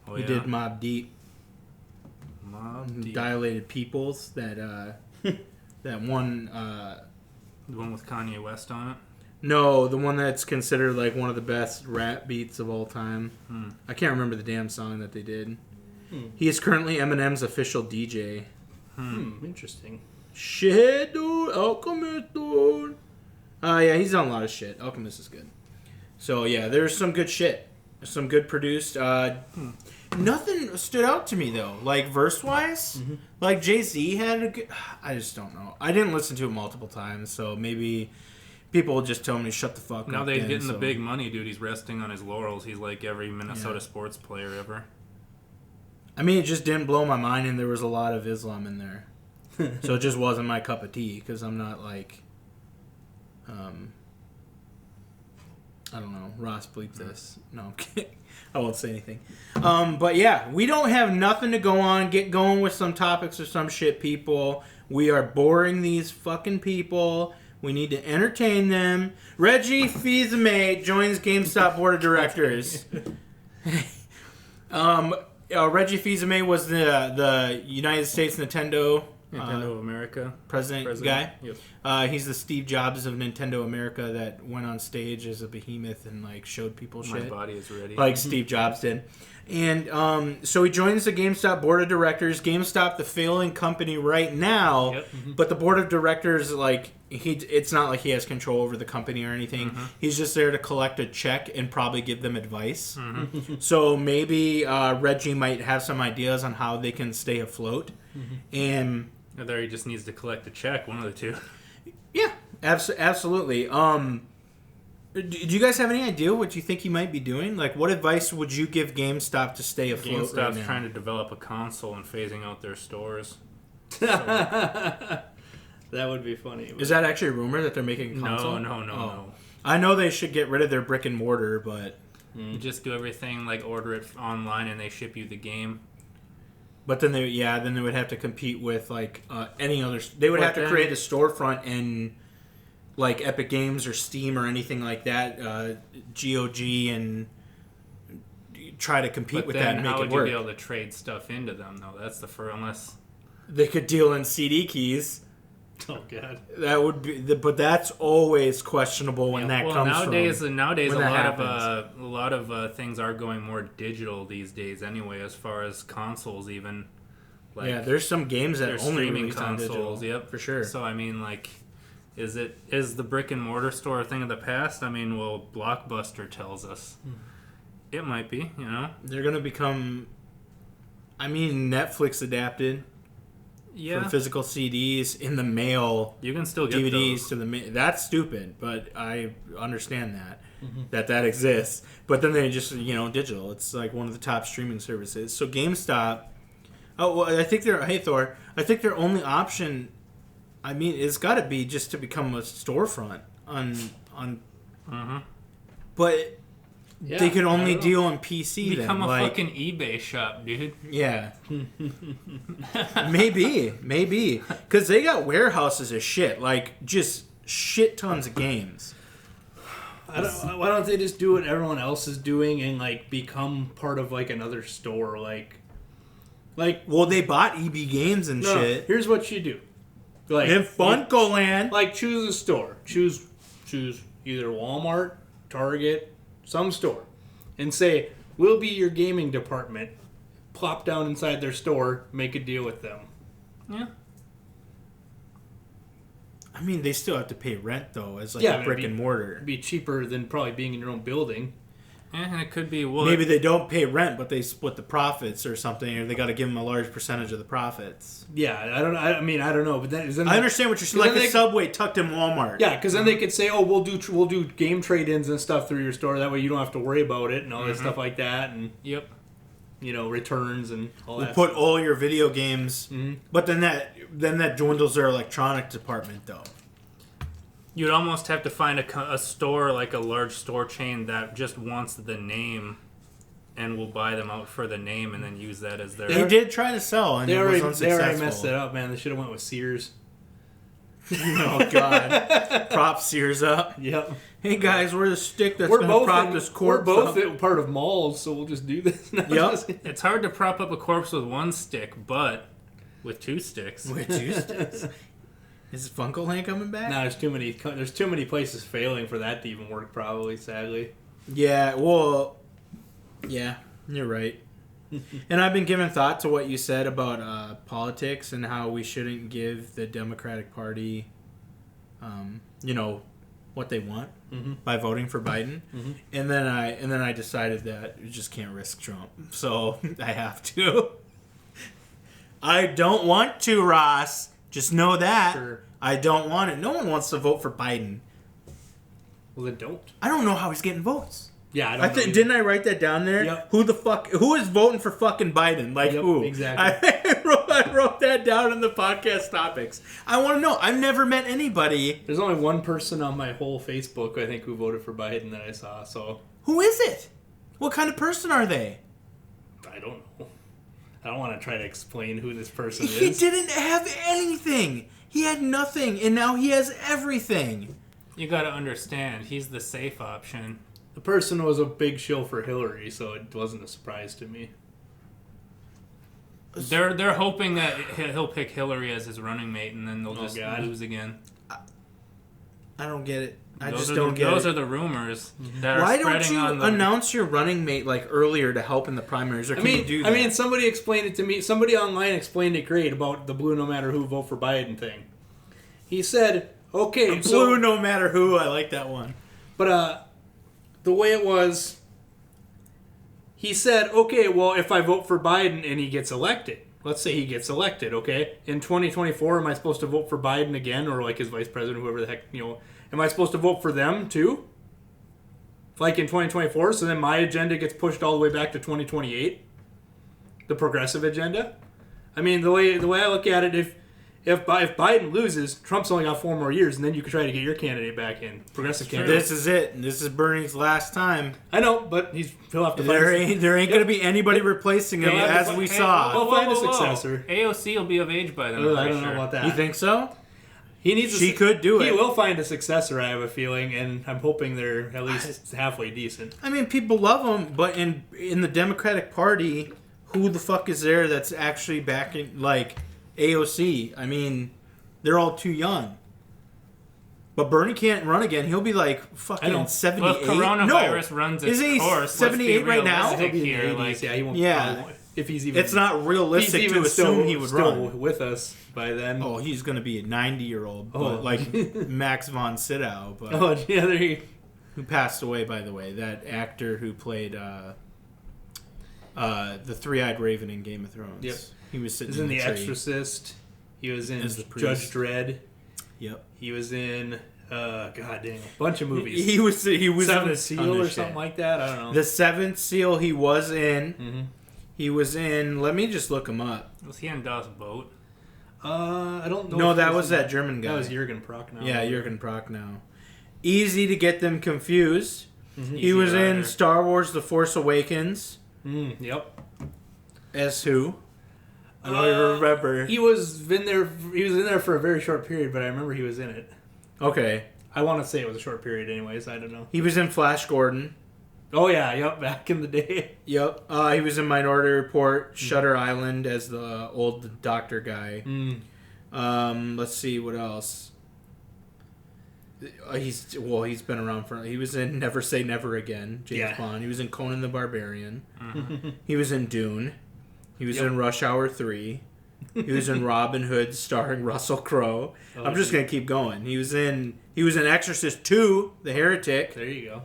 Oh, he did Mobb Deep. Mobb Deep. Dilated Peoples, that one... the one with Kanye West on it? No, the one that's considered like one of the best rap beats of all time. I can't remember the damn song that they did. He is currently Eminem's official DJ. Interesting. Shit, dude. Alchemist, dude. Yeah, he's done a lot of shit. Alchemist is good. So, yeah, there's some good shit. Some good produced. Nothing stood out to me, though. Like, verse-wise, like, Jay-Z had a good... I just don't know. I didn't listen to it multiple times, so maybe people will just tell me to shut the fuck up. Now they're getting the big money, dude. He's resting on his laurels. He's like every Minnesota sports player ever. I mean, it just didn't blow my mind, and there was a lot of Islam in there. So it just wasn't my cup of tea, because I'm not, like... I don't know. Ross, bleep this. No, I'm kidding. I won't say anything. But yeah, we don't have nothing to go on. Get going with some topics or some shit, people. We are boring these fucking people. We need to entertain them. Reggie Fils-Aimé joins GameStop board of directors. Reggie Fils-Aimé was the United States Nintendo of America president guy. Yep. He's the Steve Jobs of Nintendo America that went on stage as a behemoth and like showed people shit. My body is ready. Like Steve Jobs did. And so he joins the GameStop board of directors. GameStop, the failing company right now, but the board of directors, like it's not like he has control over the company or anything. He's just there to collect a check and probably give them advice. So maybe Reggie might have some ideas on how they can stay afloat. And there he just needs to collect a check, one of the two. Yeah, absolutely. Do you guys have any idea what you think he might be doing? Like, what advice would you give GameStop to stay afloat GameStop's right now? trying to develop a console and phasing out their stores. That would be funny. Is that actually a rumor that they're making a console? No. I know they should get rid of their brick and mortar, but... Just do everything, like order it online and they ship you the game. But then they would have to compete with, like, any other... They would have to create a storefront in... like Epic Games or Steam or anything like that, GOG, and try to compete with that and make it work. How would you be able to trade stuff into them, though? That's the first, unless... They could deal in CD keys. Oh God, that would be. But that's always questionable when that comes nowadays, from. Nowadays, a lot of things are going more digital these days. Anyway, as far as consoles, even. Like, there's some games that only streaming release on consoles. digital, Yep, for sure. So I mean, like, is the brick and mortar store a thing of the past? I mean, well, Blockbuster tells us it might be. You know, they're gonna become. I mean, Netflix adapted. Yeah. From physical CDs in the mail. You can still get DVDs those. to the mail. That's stupid, but I understand that exists. But then they just digital. It's like one of the top streaming services. So GameStop. Oh, well, I think hey Thor. I think their only option. I mean, it's got to be just to become a storefront on. But they could only deal on PC. Become then. a fucking eBay shop, dude. Yeah. maybe, because they got warehouses of shit, like just shit tons of games. Why don't they just do what everyone else is doing and like become part of like another store, like? Well, they bought EB Games and shit. Here's what you do. Like in Funko Land. Like choose a store. Choose either Walmart, Target, some store. And say, we'll be your gaming department. Plop down inside their store, make a deal with them. Yeah. I mean, they still have to pay rent though, as like a brick and mortar. It'd be cheaper than probably being in your own building. And it could be maybe they don't pay rent, but they split the profits or something, or they got to give them a large percentage of the profits. Yeah, I don't know, but then I understand what you're saying. Like a Subway tucked in Walmart. Yeah, because then they could say, "Oh, we'll do game trade-ins and stuff through your store. That way, you don't have to worry about it and all that stuff like that." And returns and all that. Put all your video games, but then that dwindles their electronic department though. You'd almost have to find a store, like a large store chain that just wants the name and will buy them out for the name and then use that as their... They did try to sell and it was unsuccessful. They already messed it up, man. They should have went with Sears. Oh, God. Prop Sears up. Yep. Hey, guys, we're the stick that's going to prop this corpse We're both part of malls, so we'll just do this. Yep. It's hard to prop up a corpse with one stick, but with two sticks. With two sticks. Is Funko Land coming back? No, there's too many places failing for that to even work, probably, sadly. Yeah, well, yeah, you're right. And I've been giving thought to what you said about politics and how we shouldn't give the Democratic Party, what they want by voting for Biden. And then I decided that you just can't risk Trump, so I have to. I don't want to, Ross. Just know that. Sure. I don't want it. No one wants to vote for Biden. Well, then don't. I don't know how he's getting votes. Yeah, I don't know. Didn't I write that down there? Yep. Who is voting for fucking Biden? Like, who? Exactly. I wrote that down in the podcast topics. I want to know. I've never met anybody. There's only one person on my whole Facebook, I think, who voted for Biden that I saw, so... Who is it? What kind of person are they? I don't know. I don't want to try to explain who this person is. He didn't have anything. He had nothing, and now he has everything. You gotta understand, he's the safe option. The person was a big shill for Hillary, so it wasn't a surprise to me. They're hoping that he'll pick Hillary as his running mate, and then they'll just lose again. I don't get it. I just don't get it. Those are the rumors that Why are spreading on the... Why don't you announce your running mate like earlier to help in the primaries? Or can you do that? I mean, somebody explained it to me. Somebody online explained it great about the blue no matter who vote for Biden thing. He said, okay, blue no matter who. I like that one. But the way it was, he said, okay, well, if I vote for Biden and he gets elected, let's say he gets elected, okay? In 2024, am I supposed to vote for Biden again, or like his vice president, whoever the heck, am I supposed to vote for them too? Like in 2024, so then my agenda gets pushed all the way back to 2028? The progressive agenda? I mean, the way I look at it, if Biden loses, Trump's only got 4 more years, and then you can try to get your candidate back in. Progressive candidate. This is it. This is Bernie's last time. I know, but he'll have to find... There ain't going to be anybody replacing him, as we saw. He'll find a successor. AOC will be of age by then. I don't know about that. You think so? She could do it. He will find a successor, I have a feeling, and I'm hoping they're at least halfway decent. I mean, people love him, but in the Democratic Party, who the fuck is there that's actually backing, like, AOC? I mean, They're all too young. But Bernie can't run again. He'll be like fucking 78. Well, if coronavirus runs its course, 78 right now? He'll be in the 80s. He won't. If he's even, it's not realistic to assume he would run with us by then. Oh, he's going to be a 90-year-old, like Max von Sydow. But there you go. Who passed away, by the way? That actor who played the Three-Eyed Raven in Game of Thrones. Yep. He was sitting in The Exorcist. He was in Judge Dredd. Yep. He was in god dang, a bunch of movies. He was Seventh Seal or something like that. I don't know. The Seventh Seal he was in. Mm-hmm. He was in. Let me just look him up. Was he in Das Boot? I don't know. No, that was that German guy. That was Jürgen Prochnow. Yeah, Jürgen Prochnow. Easy to get them confused. Mm-hmm. He was in Star Wars: The Force Awakens. Yep. As who? I don't even remember. He was in there for a very short period, but I remember he was in it. Okay. I want to say it was a short period, anyways. I don't know. He was in Flash Gordon. Oh yeah, yep. Back in the day. Yep. He was in Minority Report, Shutter Island as the old doctor guy. Let's see what else. He's been around for. He was in Never Say Never Again, James Bond. He was in Conan the Barbarian. Mm-hmm. He was in Dune. He was in Rush Hour 3. He was in Robin Hood, starring Russell Crowe. I'm just gonna keep going. He was in Exorcist 2, The Heretic. There you go.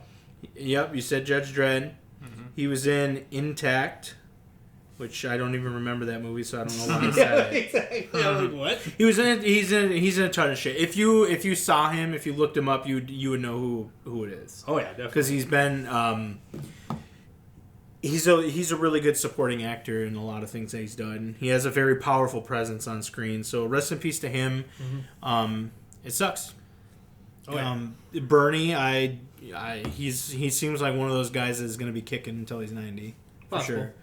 Yep, you said Judge Dredd. Mm-hmm. He was in Intact, which I don't even remember that movie, so I don't know why I said it. Exactly. What? He was in it. He's in a ton of shit. If you saw him, if you looked him up, you would know who it is. Oh yeah, definitely. Because he's been he's a really good supporting actor in a lot of things that he's done. He has a very powerful presence on screen. So rest in peace to him. Mm-hmm. It sucks. Oh, yeah. Bernie, he seems like one of those guys that is going to be kicking until he's 90 for sure.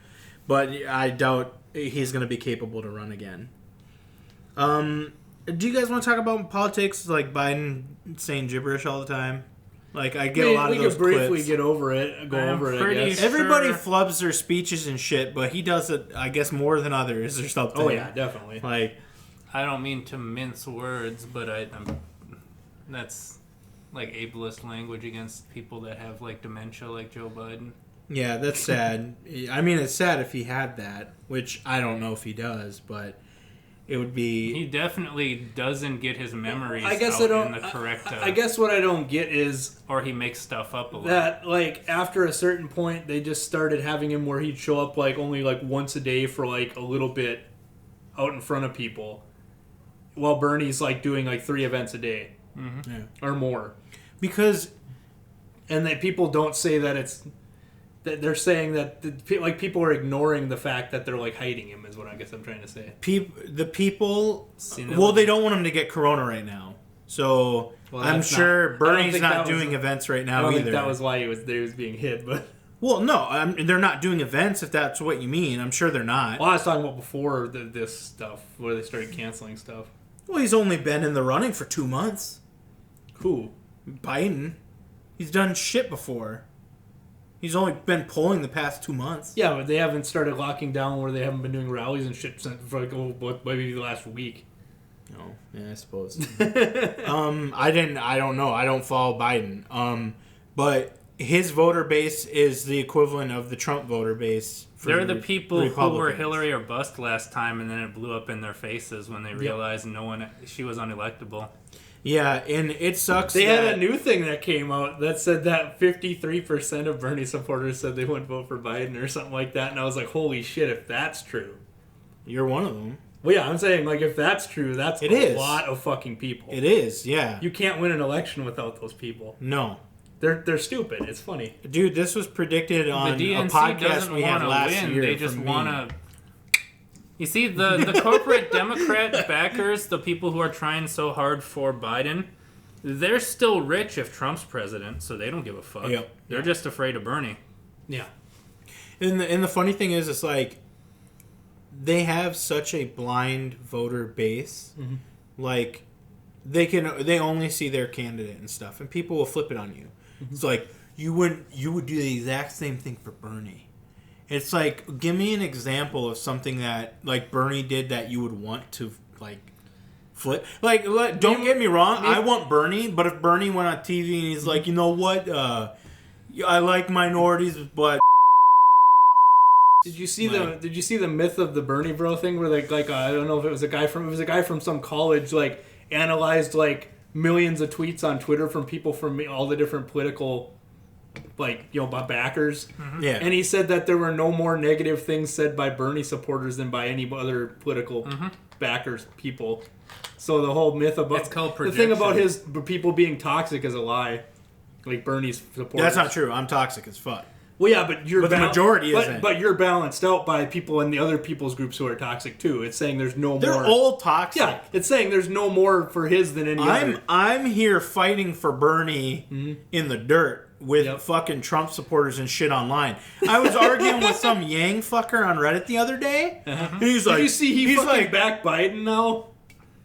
But I doubt he's going to be capable to run again. Do you guys want to talk about politics, like Biden saying gibberish all the time? Like, I get a lot of those clips. We could briefly go over it, I guess. Sure. Everybody flubs their speeches and shit, but he does it, I guess, more than others or something. Oh, yeah, definitely. Like, I don't mean to mince words, but that's, like, ableist language against people that have, like, dementia, like Joe Biden. Yeah, that's sad. I mean, it's sad if he had that, which I don't know if he does, but it would be... He definitely doesn't get his memories in the correct... I guess what I don't get is... Or he makes stuff up a lot. That, like, after a certain point, they just started having him where he'd show up, like, only, like, once a day for, like, a little bit out in front of people. While Bernie's, like, doing, like, 3 events a day. Mm-hmm. Yeah. Or more. Because... And that people don't say that it's... They're saying that people are ignoring the fact that they're like hiding him is what I guess I'm trying to say. The people, they don't want him to get corona right now. So I'm sure Bernie's not doing events right now either. I don't think that was why he was being hid, but well, no, they're not doing events if that's what you mean. I'm sure they're not. Well, I was talking about before this stuff where they started canceling stuff. Well, he's only been in the running for 2 months. Who? Biden. He's done shit before. He's only been polling the past 2 months. Yeah, but they haven't started locking down where they haven't been doing rallies and shit for like maybe the last week. Oh, yeah, I suppose. I don't know. I don't follow Biden. But his voter base is the equivalent of the Trump voter base. They're the people who were Hillary or bust last time, and then it blew up in their faces when they realized she was unelectable. Yeah, and it sucks. They had a new thing that came out that said that 53% of Bernie supporters said they wouldn't vote for Biden or something like that, and I was like, holy shit, if that's true. You're one of them. Well, yeah, I'm saying, like, if that's true, that's a lot of fucking people. It is, yeah. You can't win an election without those people. No. They're stupid. It's funny. Dude, this was predicted on a podcast we had last year. They just want to... You see, the corporate Democrat backers, the people who are trying so hard for Biden, they're still rich if Trump's president, so they don't give a fuck. Yep. They're just afraid of Bernie. Yeah. And the funny thing is, it's like, they have such a blind voter base. Mm-hmm. Like, they only see their candidate and stuff, and people will flip it on you. Mm-hmm. It's like, you would do the exact same thing for Bernie. It's like, give me an example of something that, like, Bernie did that you would want to, like, flip. Like, don't get me wrong. I want Bernie, but if Bernie went on TV and he's like, you know what? I like minorities, but. Did you see the myth of the Bernie bro thing where like I don't know if it was a guy from some college like analyzed like millions of tweets on Twitter from people from all the different political backers. Mm-hmm. Yeah. And he said that there were no more negative things said by Bernie supporters than by any other political backers people. So the whole myth about it's called the thing about his people being toxic is a lie. Like Bernie's supporters. That's not true. I'm toxic as fuck. Well, yeah, but the majority isn't. But you're balanced out by people in the other people's groups who are toxic too. It's saying there's no more. They're all toxic. Yeah, it's saying there's no more for his than any other. I'm here fighting for Bernie in the dirt with fucking Trump supporters and shit online. I was arguing with some Yang fucker on Reddit the other day. And he's like, did you see he's fucking back Biden now?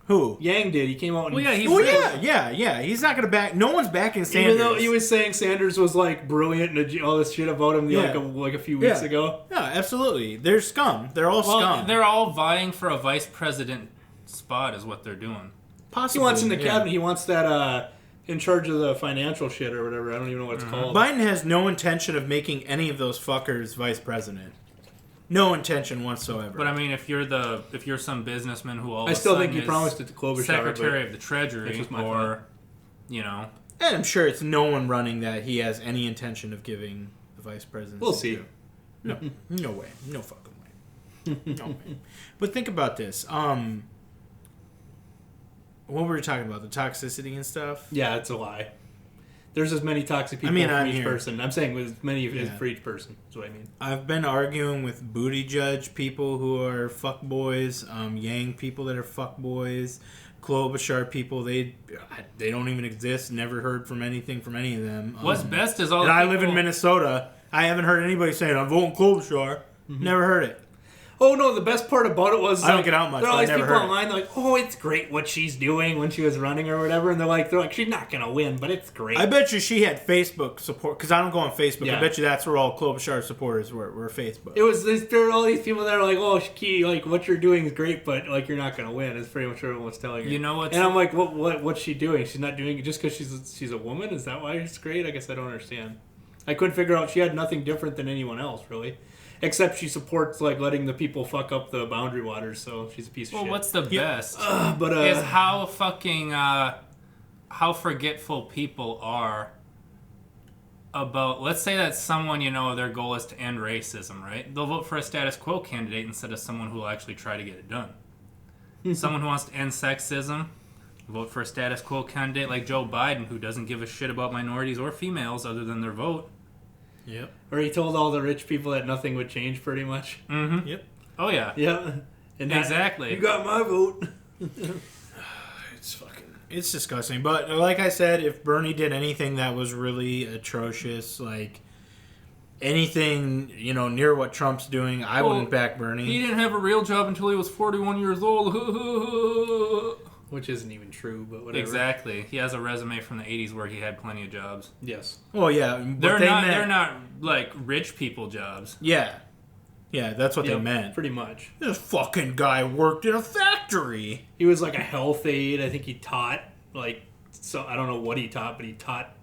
Who? Yang did. He came out and... yeah. He's not going to back... No one's backing Sanders. Even though he was saying Sanders was, like, brilliant and all this shit about him like a few weeks ago. Yeah, absolutely. They're scum. They're all scum. They're all vying for a vice president spot is what they're doing. Possibly. He wants in the cabinet. He wants that, in charge of the financial shit or whatever. I don't even know what it's called. Biden has no intention of making any of those fuckers vice president. No intention whatsoever. But I mean, if you're some businessman who all I still think he promised it to Klobuchar, Secretary of the Treasury, or and I'm sure it's no one running that he has any intention of giving the vice presidency. We'll see. No way, no fucking way, no way. But think about this. What were we talking about? The toxicity and stuff. Yeah, it's a lie. There's as many toxic people for each person. I'm saying as many as for each person. That's what I mean. I've been arguing with booty judge people who are fuckboys, Yang people that are fuckboys, Klobuchar people. They don't even exist. Never heard from anything from any of them. What's best is all. And I live in Minnesota. I haven't heard anybody saying I'm voting Klobuchar. Never heard it. Oh no! The best part about it was I don't get out much. There are all these people online. They're like, "Oh, it's great what she's doing when she was running or whatever," and they're like, "She's not gonna win, but it's great." I bet you she had Facebook support because I don't go on Facebook. Yeah. I bet you that's where all Klobuchar supporters were Facebook. It was there were all these people that are like, "Oh, Shiki, like what you're doing is great, but like you're not gonna win." It's pretty much what everyone's telling her. You know what? And I'm like, what's she doing? She's not doing it just because she's a woman. Is that why it's great? I guess I don't understand. I couldn't figure out. She had nothing different than anyone else, really. Except she supports like letting the people fuck up the boundary waters, so she's a piece of shit. Well, what's the best is how fucking how forgetful people are about. Let's say that someone their goal is to end racism, right? They'll vote for a status quo candidate instead of someone who will actually try to get it done. Someone who wants to end sexism, vote for a status quo candidate like Joe Biden, who doesn't give a shit about minorities or females other than their vote. Yep. Or he told all the rich people that nothing would change, pretty much. Mm-hmm. Yep. Oh yeah. Yep. And exactly. You got my vote. It's disgusting. But like I said, if Bernie did anything that was really atrocious, like anything near what Trump's doing, I wouldn't back Bernie. He didn't have a real job until he was 41 years old. Which isn't even true, but whatever. Exactly. He has a resume from the 80s where he had plenty of jobs. Yes. Well, yeah. They're not like rich people jobs. Yeah. Yeah, that's what they meant. Pretty much. This fucking guy worked in a factory. He was like a health aide. I think he taught, I don't know what he taught, but he taught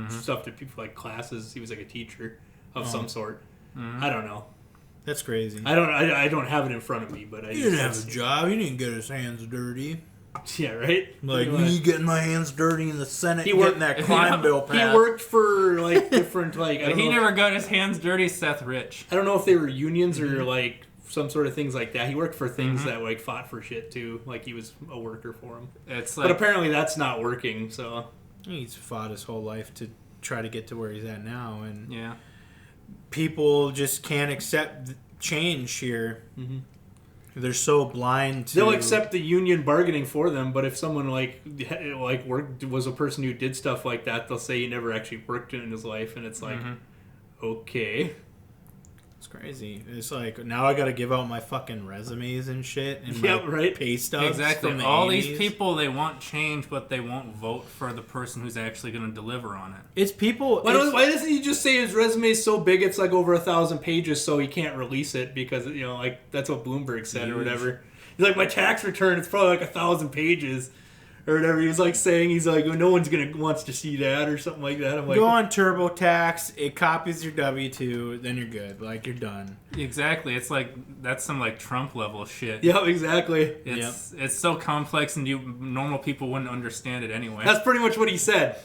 stuff to people, like classes. He was like a teacher of some sort. Mm-hmm. I don't know. That's crazy. I don't have it in front of me, but he didn't have a job. He didn't get his hands dirty. Yeah, right? Like me getting my hands dirty in the Senate, getting that crime bill passed. He worked for, different, He never got his hands dirty, Seth Rich. I don't know if they were unions or, some sort of things like that. He worked for things that, fought for shit, too. Like, he was a worker for them. But apparently that's not working, so... He's fought his whole life to try to get to where he's at now, and... Yeah. People just can't accept change here. Mm-hmm. They're so blind to... They'll accept the union bargaining for them, but if someone was a person who did stuff like that, they'll say he never actually worked in his life, and it's like, okay. It's crazy. It's like, now I gotta give out my fucking resumes and shit, and my pay stubs. Exactly. From the all 80s. These people, they want change, but they won't vote for the person who's actually going to deliver on it. It's people... Why doesn't he just say his resume is so big it's over 1,000 pages, so he can't release it because, that's what Bloomberg said or whatever. He's like, my tax return, it's probably like 1,000 pages. Or whatever. He was like saying, he's like, no one's wants to see that or something like that. I'm like, go on TurboTax, it copies your W-2, then you're good. Like, you're done. Exactly. It's like, that's some like Trump level shit. Yeah, exactly. It's so complex and normal people wouldn't understand it anyway. That's pretty much what he said.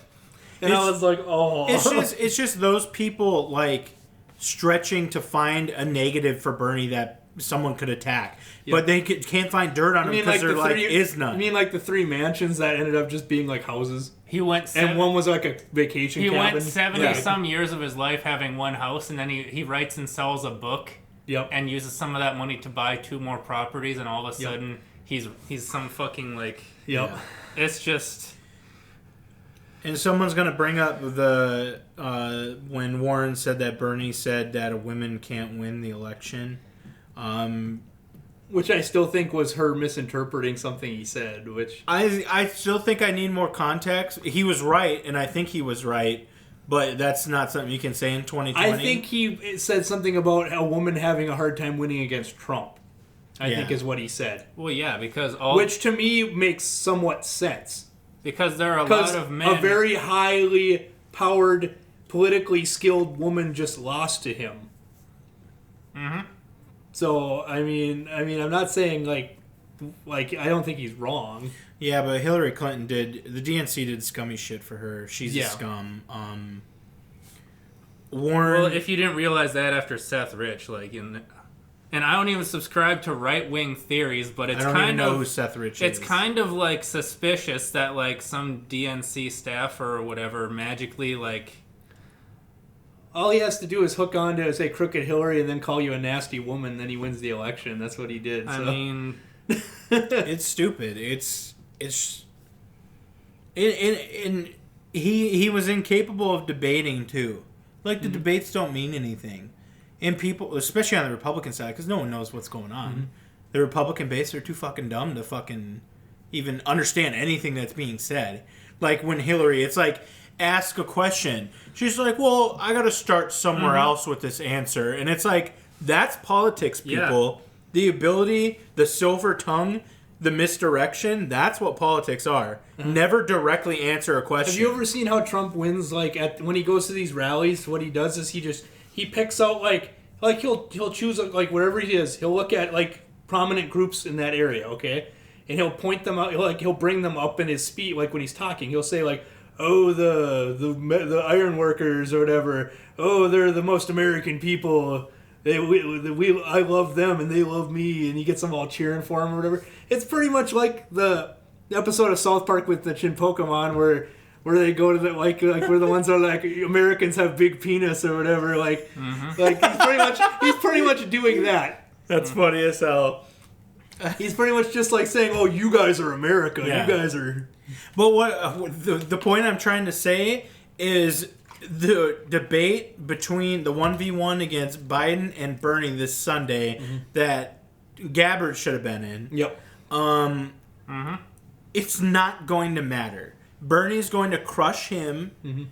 And I was like, oh. It's just those people like stretching to find a negative for Bernie that someone could attack, but they can't find dirt on him because there is none. You mean like the 3 mansions that ended up just being like houses? He went and one was like a vacation cabin. He went 70 some years of his life having one house, and then he writes and sells a book. Yep. And uses some of that money to buy 2 more properties, and all of a sudden he's some fucking like. Yep. It's just. And someone's gonna bring up the when Warren said that Bernie said that women can't win the election. Which I still think was her misinterpreting something he said. Which I still think I need more context. He was right, and I think he was right, but that's not something you can say in 2020. I think he said something about a woman having a hard time winning against Trump. I think is what he said. Well, yeah, because which to me makes somewhat sense. Because there are a lot of men. A very highly powered, politically skilled woman just lost to him. Mm-hmm. So I mean, I'm not saying like I don't think he's wrong. Yeah, but Hillary Clinton the DNC did scummy shit for her. She's a scum. Warren. Well, if you didn't realize that after Seth Rich, and I don't even subscribe to right wing theories, but it's I don't kind even know of who Seth Rich is. It's kind of like suspicious that like some DNC staffer or whatever magically like. All he has to do is hook on to, say, Crooked Hillary and then call you a nasty woman, then he wins the election. That's what he did. So. I mean... it's stupid. He was incapable of debating, too. Like, the debates don't mean anything. And people, especially on the Republican side, because no one knows what's going on. Mm-hmm. The Republican base are too fucking dumb to fucking even understand anything that's being said. Like, when Hillary, it's like... ask a question. She's like, well, I got to start somewhere else with this answer. And it's like, that's politics, people. Yeah. The ability, the silver tongue, the misdirection, that's what politics are. Mm-hmm. Never directly answer a question. Have you ever seen how Trump wins, like, when he goes to these rallies? What he does is he picks out, like he'll choose, like, wherever he is, he'll look at, like, prominent groups in that area, okay? And he'll point them out, he'll bring them up in his speech, like, when he's talking. He'll say, like, oh, the iron workers or whatever. Oh, they're the most American people. I love them and they love me. And he gets them all cheering for him or whatever. It's pretty much like the episode of South Park with the Chin Pokemon where they go to the like where the ones are like Americans have big penis or whatever. Like he's pretty much doing that. That's funny as hell. He's pretty much just like saying, "Oh, you guys are America. Yeah. You guys are." But what the point I'm trying to say is the debate between the 1v1 against Biden and Bernie this Sunday that Gabbard should have been in. Yep. It's not going to matter. Bernie's going to crush him.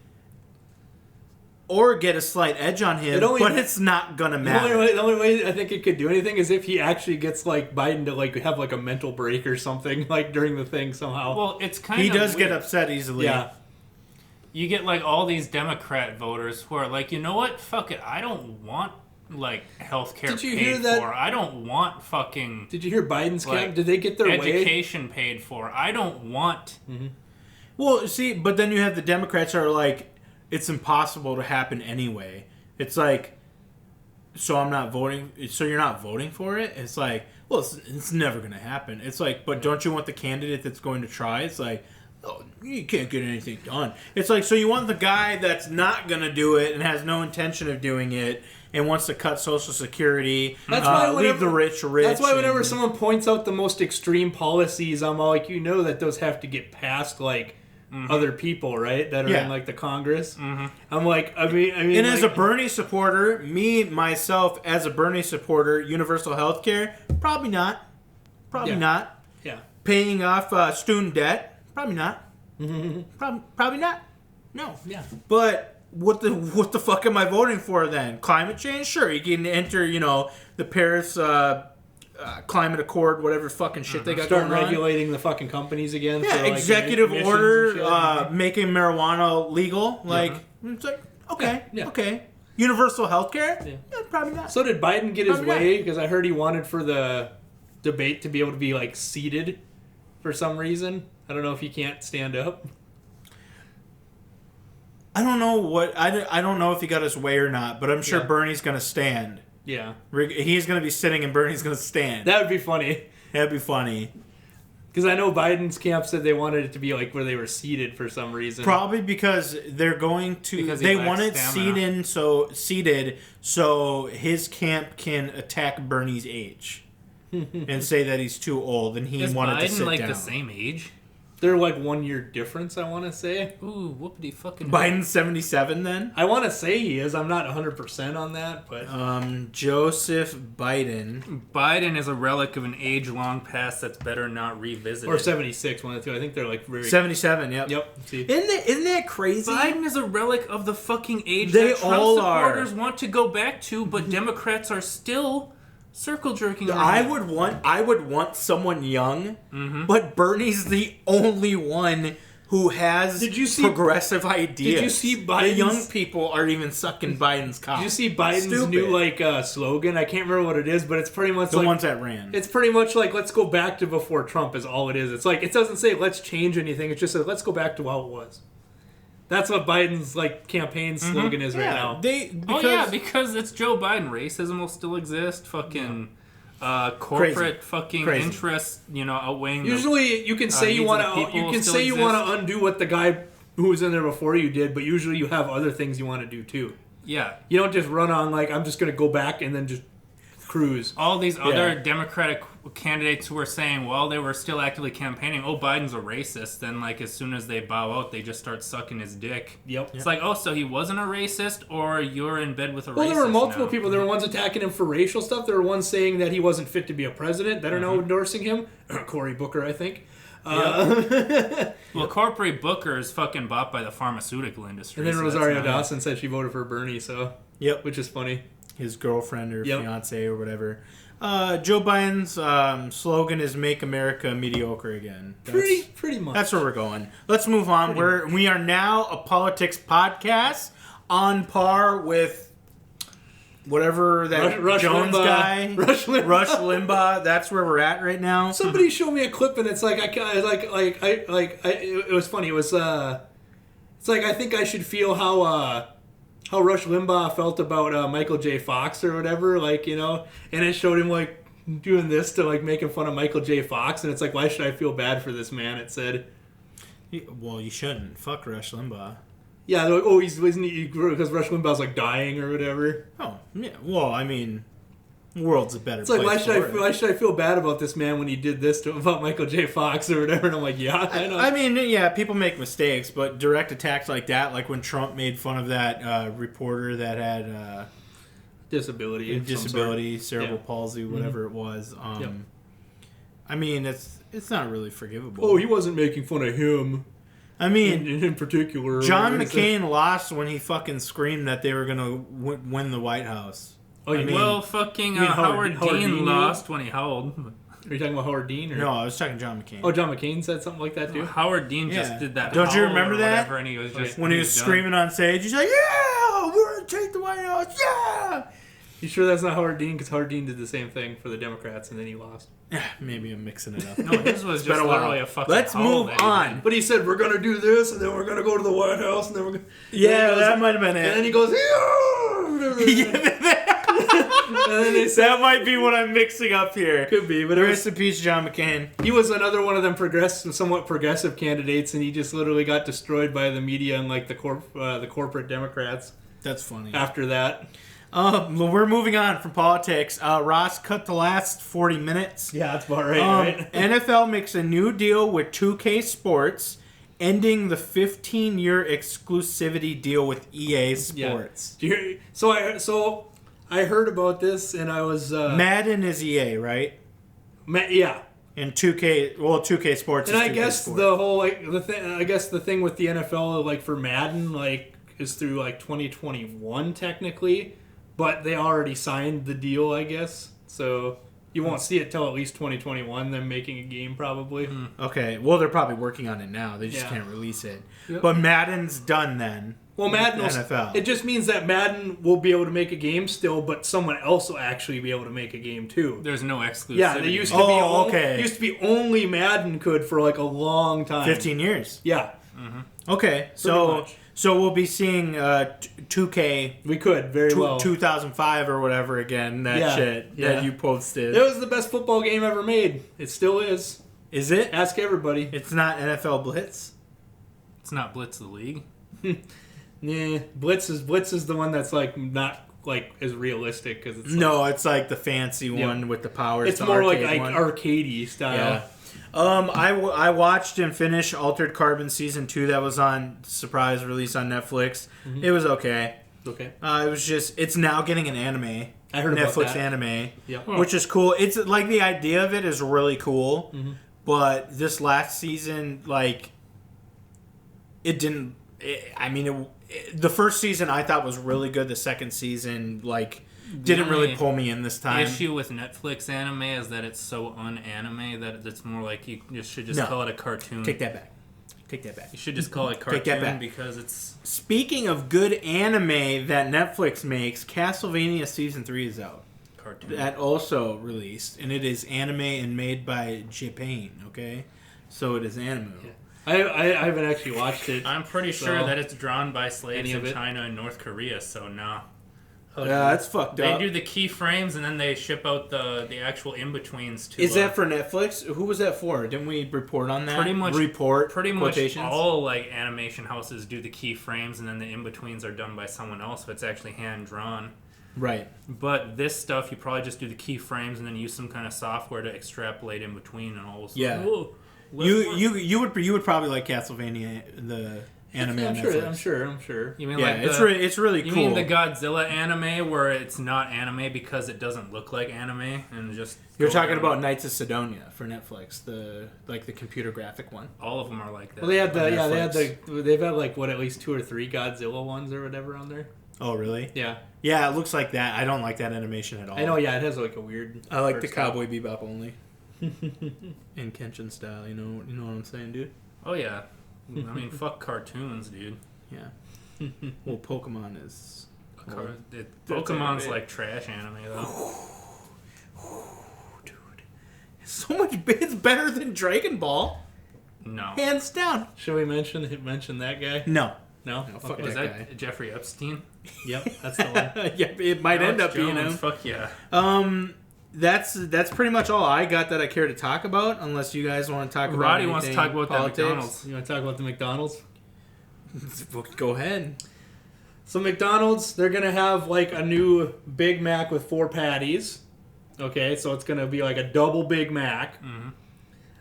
Or get a slight edge on him, but it's not gonna matter. The only way I think it could do anything is if he actually gets like Biden to like have like a mental break or something like during the thing somehow. Well, it's kind of he does get upset easily. Yeah, you get like all these Democrat voters who are like, you know what? Fuck it, I don't want like healthcare paid for. I don't want fucking. Did you hear Biden's camp? Did they get their education paid for? I don't want. Well, see, but then you have the Democrats who are like, it's impossible to happen anyway. It's like, so I'm not voting. So you're not voting for it? It's like, well, it's never going to happen. It's like, but don't you want the candidate that's going to try? It's like, oh, you can't get anything done. It's like, so you want the guy that's not going to do it and has no intention of doing it and wants to cut Social Security, leave the rich rich. That's why whenever someone points out the most extreme policies, I'm all like, you know that those have to get passed, like, other people, right? That are in like the Congress. I'm like, I mean, and like, as a Bernie supporter, myself as a Bernie supporter, universal health care, probably not. Not. Yeah. Paying off student debt, probably not. Probably not. No. Yeah. But what the fuck am I voting for then? Climate change? Sure, you can enter, the Paris climate accord, whatever fucking shit they got Start going regulating the fucking companies again. Yeah, for, like, executive order making marijuana legal. Like, it's like, okay, okay. Universal healthcare? Yeah, probably not. So did Biden get his way? Because I heard he wanted for the debate to be able to be, like, seated for some reason. I don't know if he can't stand up. I don't know I don't know if he got his way or not, but I'm sure Bernie's going to stand. Yeah. He's going to be sitting and Bernie's going to stand. That would be funny. That'd be funny. Because I know Biden's camp said they wanted it to be like where they were seated for some reason. Probably because they're going to... They want it seated so his camp can attack Bernie's age. And say that he's too old and he wanted to sit down. Is Biden the same age? They're like 1 year difference, I want to say. Ooh, whoopity fucking... Biden's 77 then? I want to say he is. I'm not 100% on that, but... Joseph Biden. Biden is a relic of an age long past that's better not revisited. Or 76, one of the two. I think they're like very... 77, yep. Yep. See. Isn't that crazy? Biden is a relic of the fucking age they that Trump all supporters are. Want to go back to, but Democrats are still... circle jerking. I would want someone young, but Bernie's the only one who has progressive ideas. Did you see Biden's... The young people aren't even sucking Biden's cock. Did you see Biden's new slogan? I can't remember what it is, but it's pretty much the ones that ran. It's pretty much like let's go back to before Trump is all it is. It's like it doesn't say let's change anything. It just says let's go back to how it was. That's what Biden's campaign slogan is right now. Because it's Joe Biden. Racism will still exist. Fucking corporate fucking interests, outweighing. Usually, you can say you want to undo what the guy who was in there before you did, but usually you have other things you want to do too. Yeah, you don't just run on I'm just going to go back and then just cruise. All these other Democratic candidates who were saying while they were still actively campaigning, oh, Biden's a racist, then as soon as they bow out, they just start sucking his dick. Yep. It's so he wasn't a racist, or you're in bed with a racist. Well, there were multiple people. There were ones attacking him for racial stuff. There were ones saying that he wasn't fit to be a president that are now endorsing him. Cory Booker, I think. Well, Cory Booker is fucking bought by the pharmaceutical industry. And then Rosario Dawson said she voted for Bernie, which is funny. His girlfriend or fiance or whatever. Joe Biden's slogan is "Make America Mediocre Again." Pretty much. That's where we're going. Let's move on. We are now a politics podcast on par with whatever that Rush Jones Limbaugh. guy, Rush Limbaugh. That's where we're at right now. Somebody showed me a clip and it's it was funny. It was it's I think I should feel how Rush Limbaugh felt about Michael J. Fox or whatever, and it showed him doing this to making fun of Michael J. Fox, and it's why should I feel bad for this man? It said, well, you shouldn't. Fuck Rush Limbaugh. Yeah, they're like, isn't he because Rush Limbaugh's dying or whatever? Oh yeah, well, I mean, the world's a better place. Why should I feel bad about this man when he did this about Michael J. Fox or whatever? And I'm I know. I mean, people make mistakes, but direct attacks like that, like when Trump made fun of that reporter that had disability, cerebral palsy, whatever it was. I mean, it's not really forgivable. Oh, he wasn't making fun of him. I mean, in particular, John McCain lost when he fucking screamed that they were going to win the White House. Oh, Howard Dean lost when he howled. Are you talking about Howard Dean? Or? No, I was talking John McCain. Oh, John McCain said something like that too? Howard Dean just did that. Don't you remember that? And he was just, when he was screaming on stage, he's like, yeah, we're going to take the White House, yeah! You sure that's not Howard Dean? Because Howard Dean did the same thing for the Democrats and then he lost. Maybe I'm mixing it up. No, his was just literally a fucking Let's move on. But he said, we're going to do this, and then we're going to go to the White House, and then we're going to... Yeah, that might have been it. And then he goes, that might be what I'm mixing up here. Could be, but rest in peace, John McCain. He was another one of them somewhat progressive candidates, and he just literally got destroyed by the media and the corporate Democrats. That's funny. After that, we're moving on from politics. Ross cut the last 40 minutes. Yeah, that's about right. NFL makes a new deal with 2K Sports, ending the 15-year exclusivity deal with EA Sports. Yeah. So I heard about this, and I was Madden is EA, right? Yeah. And 2K Sports. And is I 2K guess Sports. the whole the thing with the NFL for Madden is through 2021 technically, but they already signed the deal, I guess. So You won't see it till at least 2021. Them making a game probably. Okay, well they're probably working on it now. They just can't release it. Yep. But Madden's done then. Well, Madden NFL. It just means that Madden will be able to make a game still, but someone else will actually be able to make a game too. There's no exclusivity. Yeah, they used to be only Madden could for like a long time. 15 years. Yeah. Mm-hmm. Okay, so we'll be seeing 2K. We could very well 2005 or whatever again. That shit that you posted. It was the best football game ever made. It still is. Is it? Ask everybody. It's not NFL Blitz. It's not Blitz the League. Yeah, Blitz is the one that's like not like as realistic because it's it's like the fancy one with the powers. It's more like arcadey style. Yeah. I watched and finished Altered Carbon Season 2 that was on surprise release on Netflix. Mm-hmm. It was okay. Okay. It was just it's now getting an anime. I heard Netflix about that. anime, Yep. which is cool. It's like the idea of it is really cool, but this last season, like, it didn't. The first season I thought was really good. The second season, like, didn't really pull me in this time. The issue with Netflix anime is that it's so un-anime that it's more like you should just call it a cartoon. Take that back. You should just call it cartoon. Take that back. Because it's... Speaking of good anime that Netflix makes, Castlevania Season 3 is out. Cartoon. That also released, and it is anime and made by Japan, okay? So it is anime. Yeah. I haven't actually watched it. I'm pretty sure that it's drawn by slaves in China and North Korea, so no. Yeah, that's fucked up. They do the keyframes and then they ship out the actual in-betweens to... Is that for Netflix? Who was that for? Didn't we report on that? Pretty much quotations? all like animation houses do the keyframes and then the in-betweens are done by someone else, so it's actually hand-drawn. Right. But this stuff, you probably just do the keyframes and then use some kind of software to extrapolate in between and all of a sudden... Yeah. You would probably like Castlevania, the anime on Netflix. I'm sure. You mean it's really cool. You mean the Godzilla anime where it's not anime because it doesn't look like anime and just... You're talking about Knights of Sidonia for Netflix, the computer graphic one. All of them are like that. Well, they've had like at least 2 or 3 Godzilla ones or whatever on there. Oh, really? Yeah. Yeah, it looks like that. I don't like that animation at all. I know, yeah, it has like a weird... I like the Cowboy Bebop only. In Kenshin style, you know what I'm saying, dude? Oh, yeah. I mean, fuck cartoons, dude. Yeah. Well, Pokemon is... Pokemon's like trash anime, though. Dude. It's better than Dragon Ball. No. Hands down. Should we mention that guy? No. No? Fuck Was that that guy. Jeffrey Epstein? Yep, that's the one. Yeah, it might end up being him. Fuck yeah. That's pretty much all I got that I care to talk about, unless you guys want to talk about Roddy wants to talk about politics. that McDonald's. You want to talk about the McDonald's? Go ahead. So McDonald's, they're going to have like a new Big Mac with 4 patties. Okay, so it's going to be like a double Big Mac. Mm-hmm.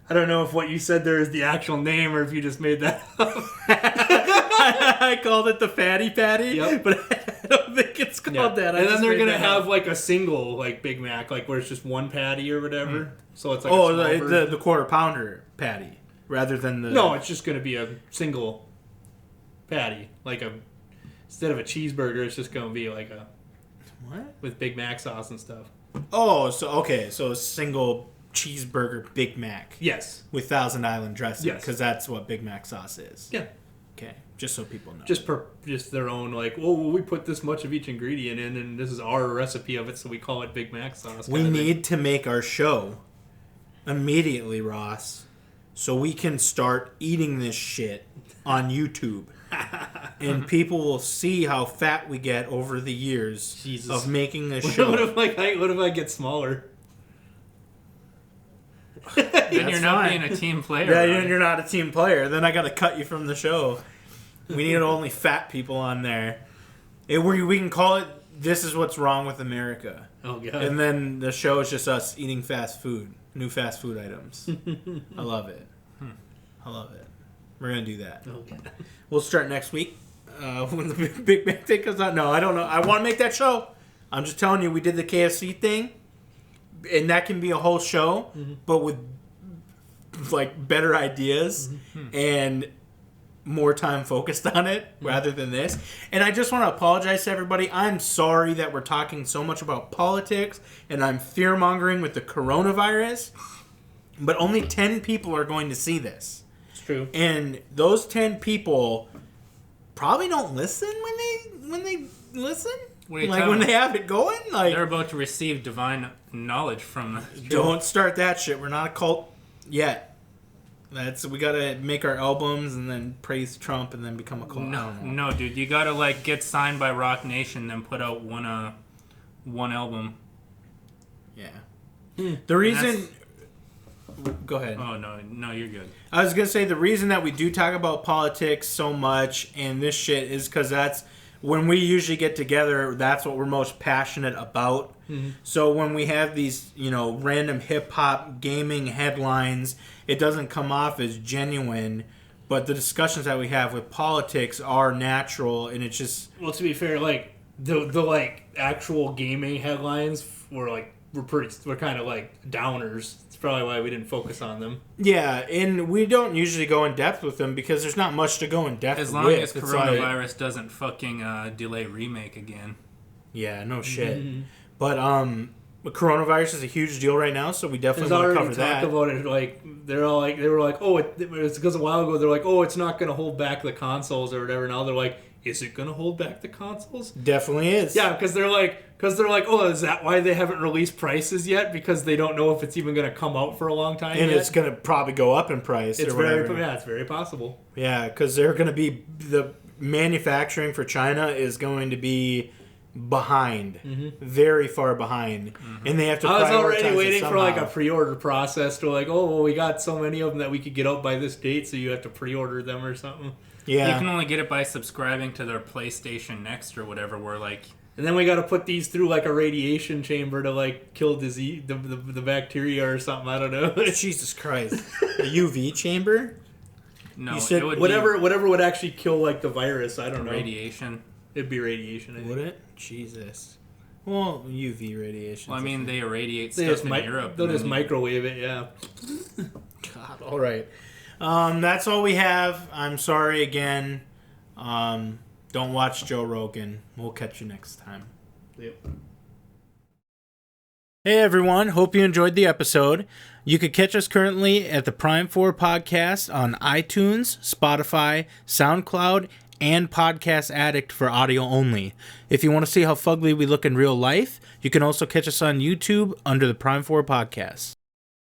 I don't know if what you said there is the actual name or if you just made that up. I called it the Fatty Patty, but I don't think it's called that. And then they're going to have like a single like Big Mac, like where it's just 1 patty or whatever. Mm. So it's like the quarter pounder patty rather than the... No, it's just going to be a single patty. Instead of a cheeseburger, it's just going to be like a... What? With Big Mac sauce and stuff. Oh, so a single cheeseburger Big Mac. Yes. With Thousand Island dressing. Yes. Because that's what Big Mac sauce is. Yeah. Okay. Just so people know. Just their own, like, oh, well, we put this much of each ingredient in, and this is our recipe of it, so we call it Big Mac sauce. We need to make our show immediately, Ross, so we can start eating this shit on YouTube. And people will see how fat we get over the years of making this show. What if I get smaller? Then you're not being a team player. Yeah, right? You're not a team player. Then I got to cut you from the show. We need only fat people on there. We can call it "This is what's wrong with America." Oh god! And then the show is just us eating fast food, new fast food items. I love it. I love it. We're gonna do that. Okay. We'll start next week when the Big Mac thing comes out. No, I don't know. I want to make that show. I'm just telling you, we did the KFC thing, and that can be a whole show, but with like better ideas and more time focused on it rather than this. And I just want to apologize to everybody. I'm sorry that we're talking so much about politics and I'm fear-mongering with the coronavirus. But only 10 people are going to see this. It's true. And those 10 people probably don't listen when they listen. Like when they have it going. Like they're about to receive divine knowledge from. Don't start that shit. We're not a cult yet. We gotta make our albums and then praise Trump and then become a cult. No, dude. You gotta like get signed by Rock Nation, then put out one album. Yeah. The reason. Go ahead. Oh, no, you're good. I was going to say the reason that we do talk about politics so much and this shit is because that's when we usually get together, that's what we're most passionate about. Mm-hmm. So when we have these, random hip-hop gaming headlines, it doesn't come off as genuine, but the discussions that we have with politics are natural, and it's just... Well, to be fair, like, the actual gaming headlines were kind of, downers. That's probably why we didn't focus on them. Yeah, and we don't usually go in depth with them because there's not much to go in depth with. As long as coronavirus doesn't fucking delay remake again. Yeah, no shit. Mm-hmm. But coronavirus is a huge deal right now, so we definitely want to cover that. Talk about it, they were like, oh, it's because a while ago they're like, oh, it's not going to hold back the consoles or whatever. Now they're like, is it going to hold back the consoles? Definitely is. Yeah, because they're like, oh, is that why they haven't released prices yet? Because they don't know if it's even going to come out for a long time and yet? It's going to probably go up in price. It's very possible. Yeah, because they're going to be, the manufacturing for China is going to be behind, very far behind, and they have to. I was already waiting for a pre-order process to we got so many of them that we could get out by this date, so you have to pre-order them or something. Yeah, you can only get it by subscribing to their PlayStation Next or whatever. Where and then we got to put these through a radiation chamber to kill disease, the bacteria or something. I don't know. Jesus Christ, a UV chamber? No, you said whatever would actually kill the virus. I don't know. Radiation. It'd be radiation. I think. Would it? Jesus. Well, UV radiation. Well, I mean, they irradiate stuff in Europe. They'll just microwave it, yeah. God, all right. That's all we have. I'm sorry again. Don't watch Joe Rogan. We'll catch you next time. Yep. Hey, everyone. Hope you enjoyed the episode. You could catch us currently at the Prime 4 Podcast on iTunes, Spotify, SoundCloud, and Podcast Addict for audio only. If you want to see how fugly we look in real life, you can also catch us on YouTube under the Prime 4 Podcast.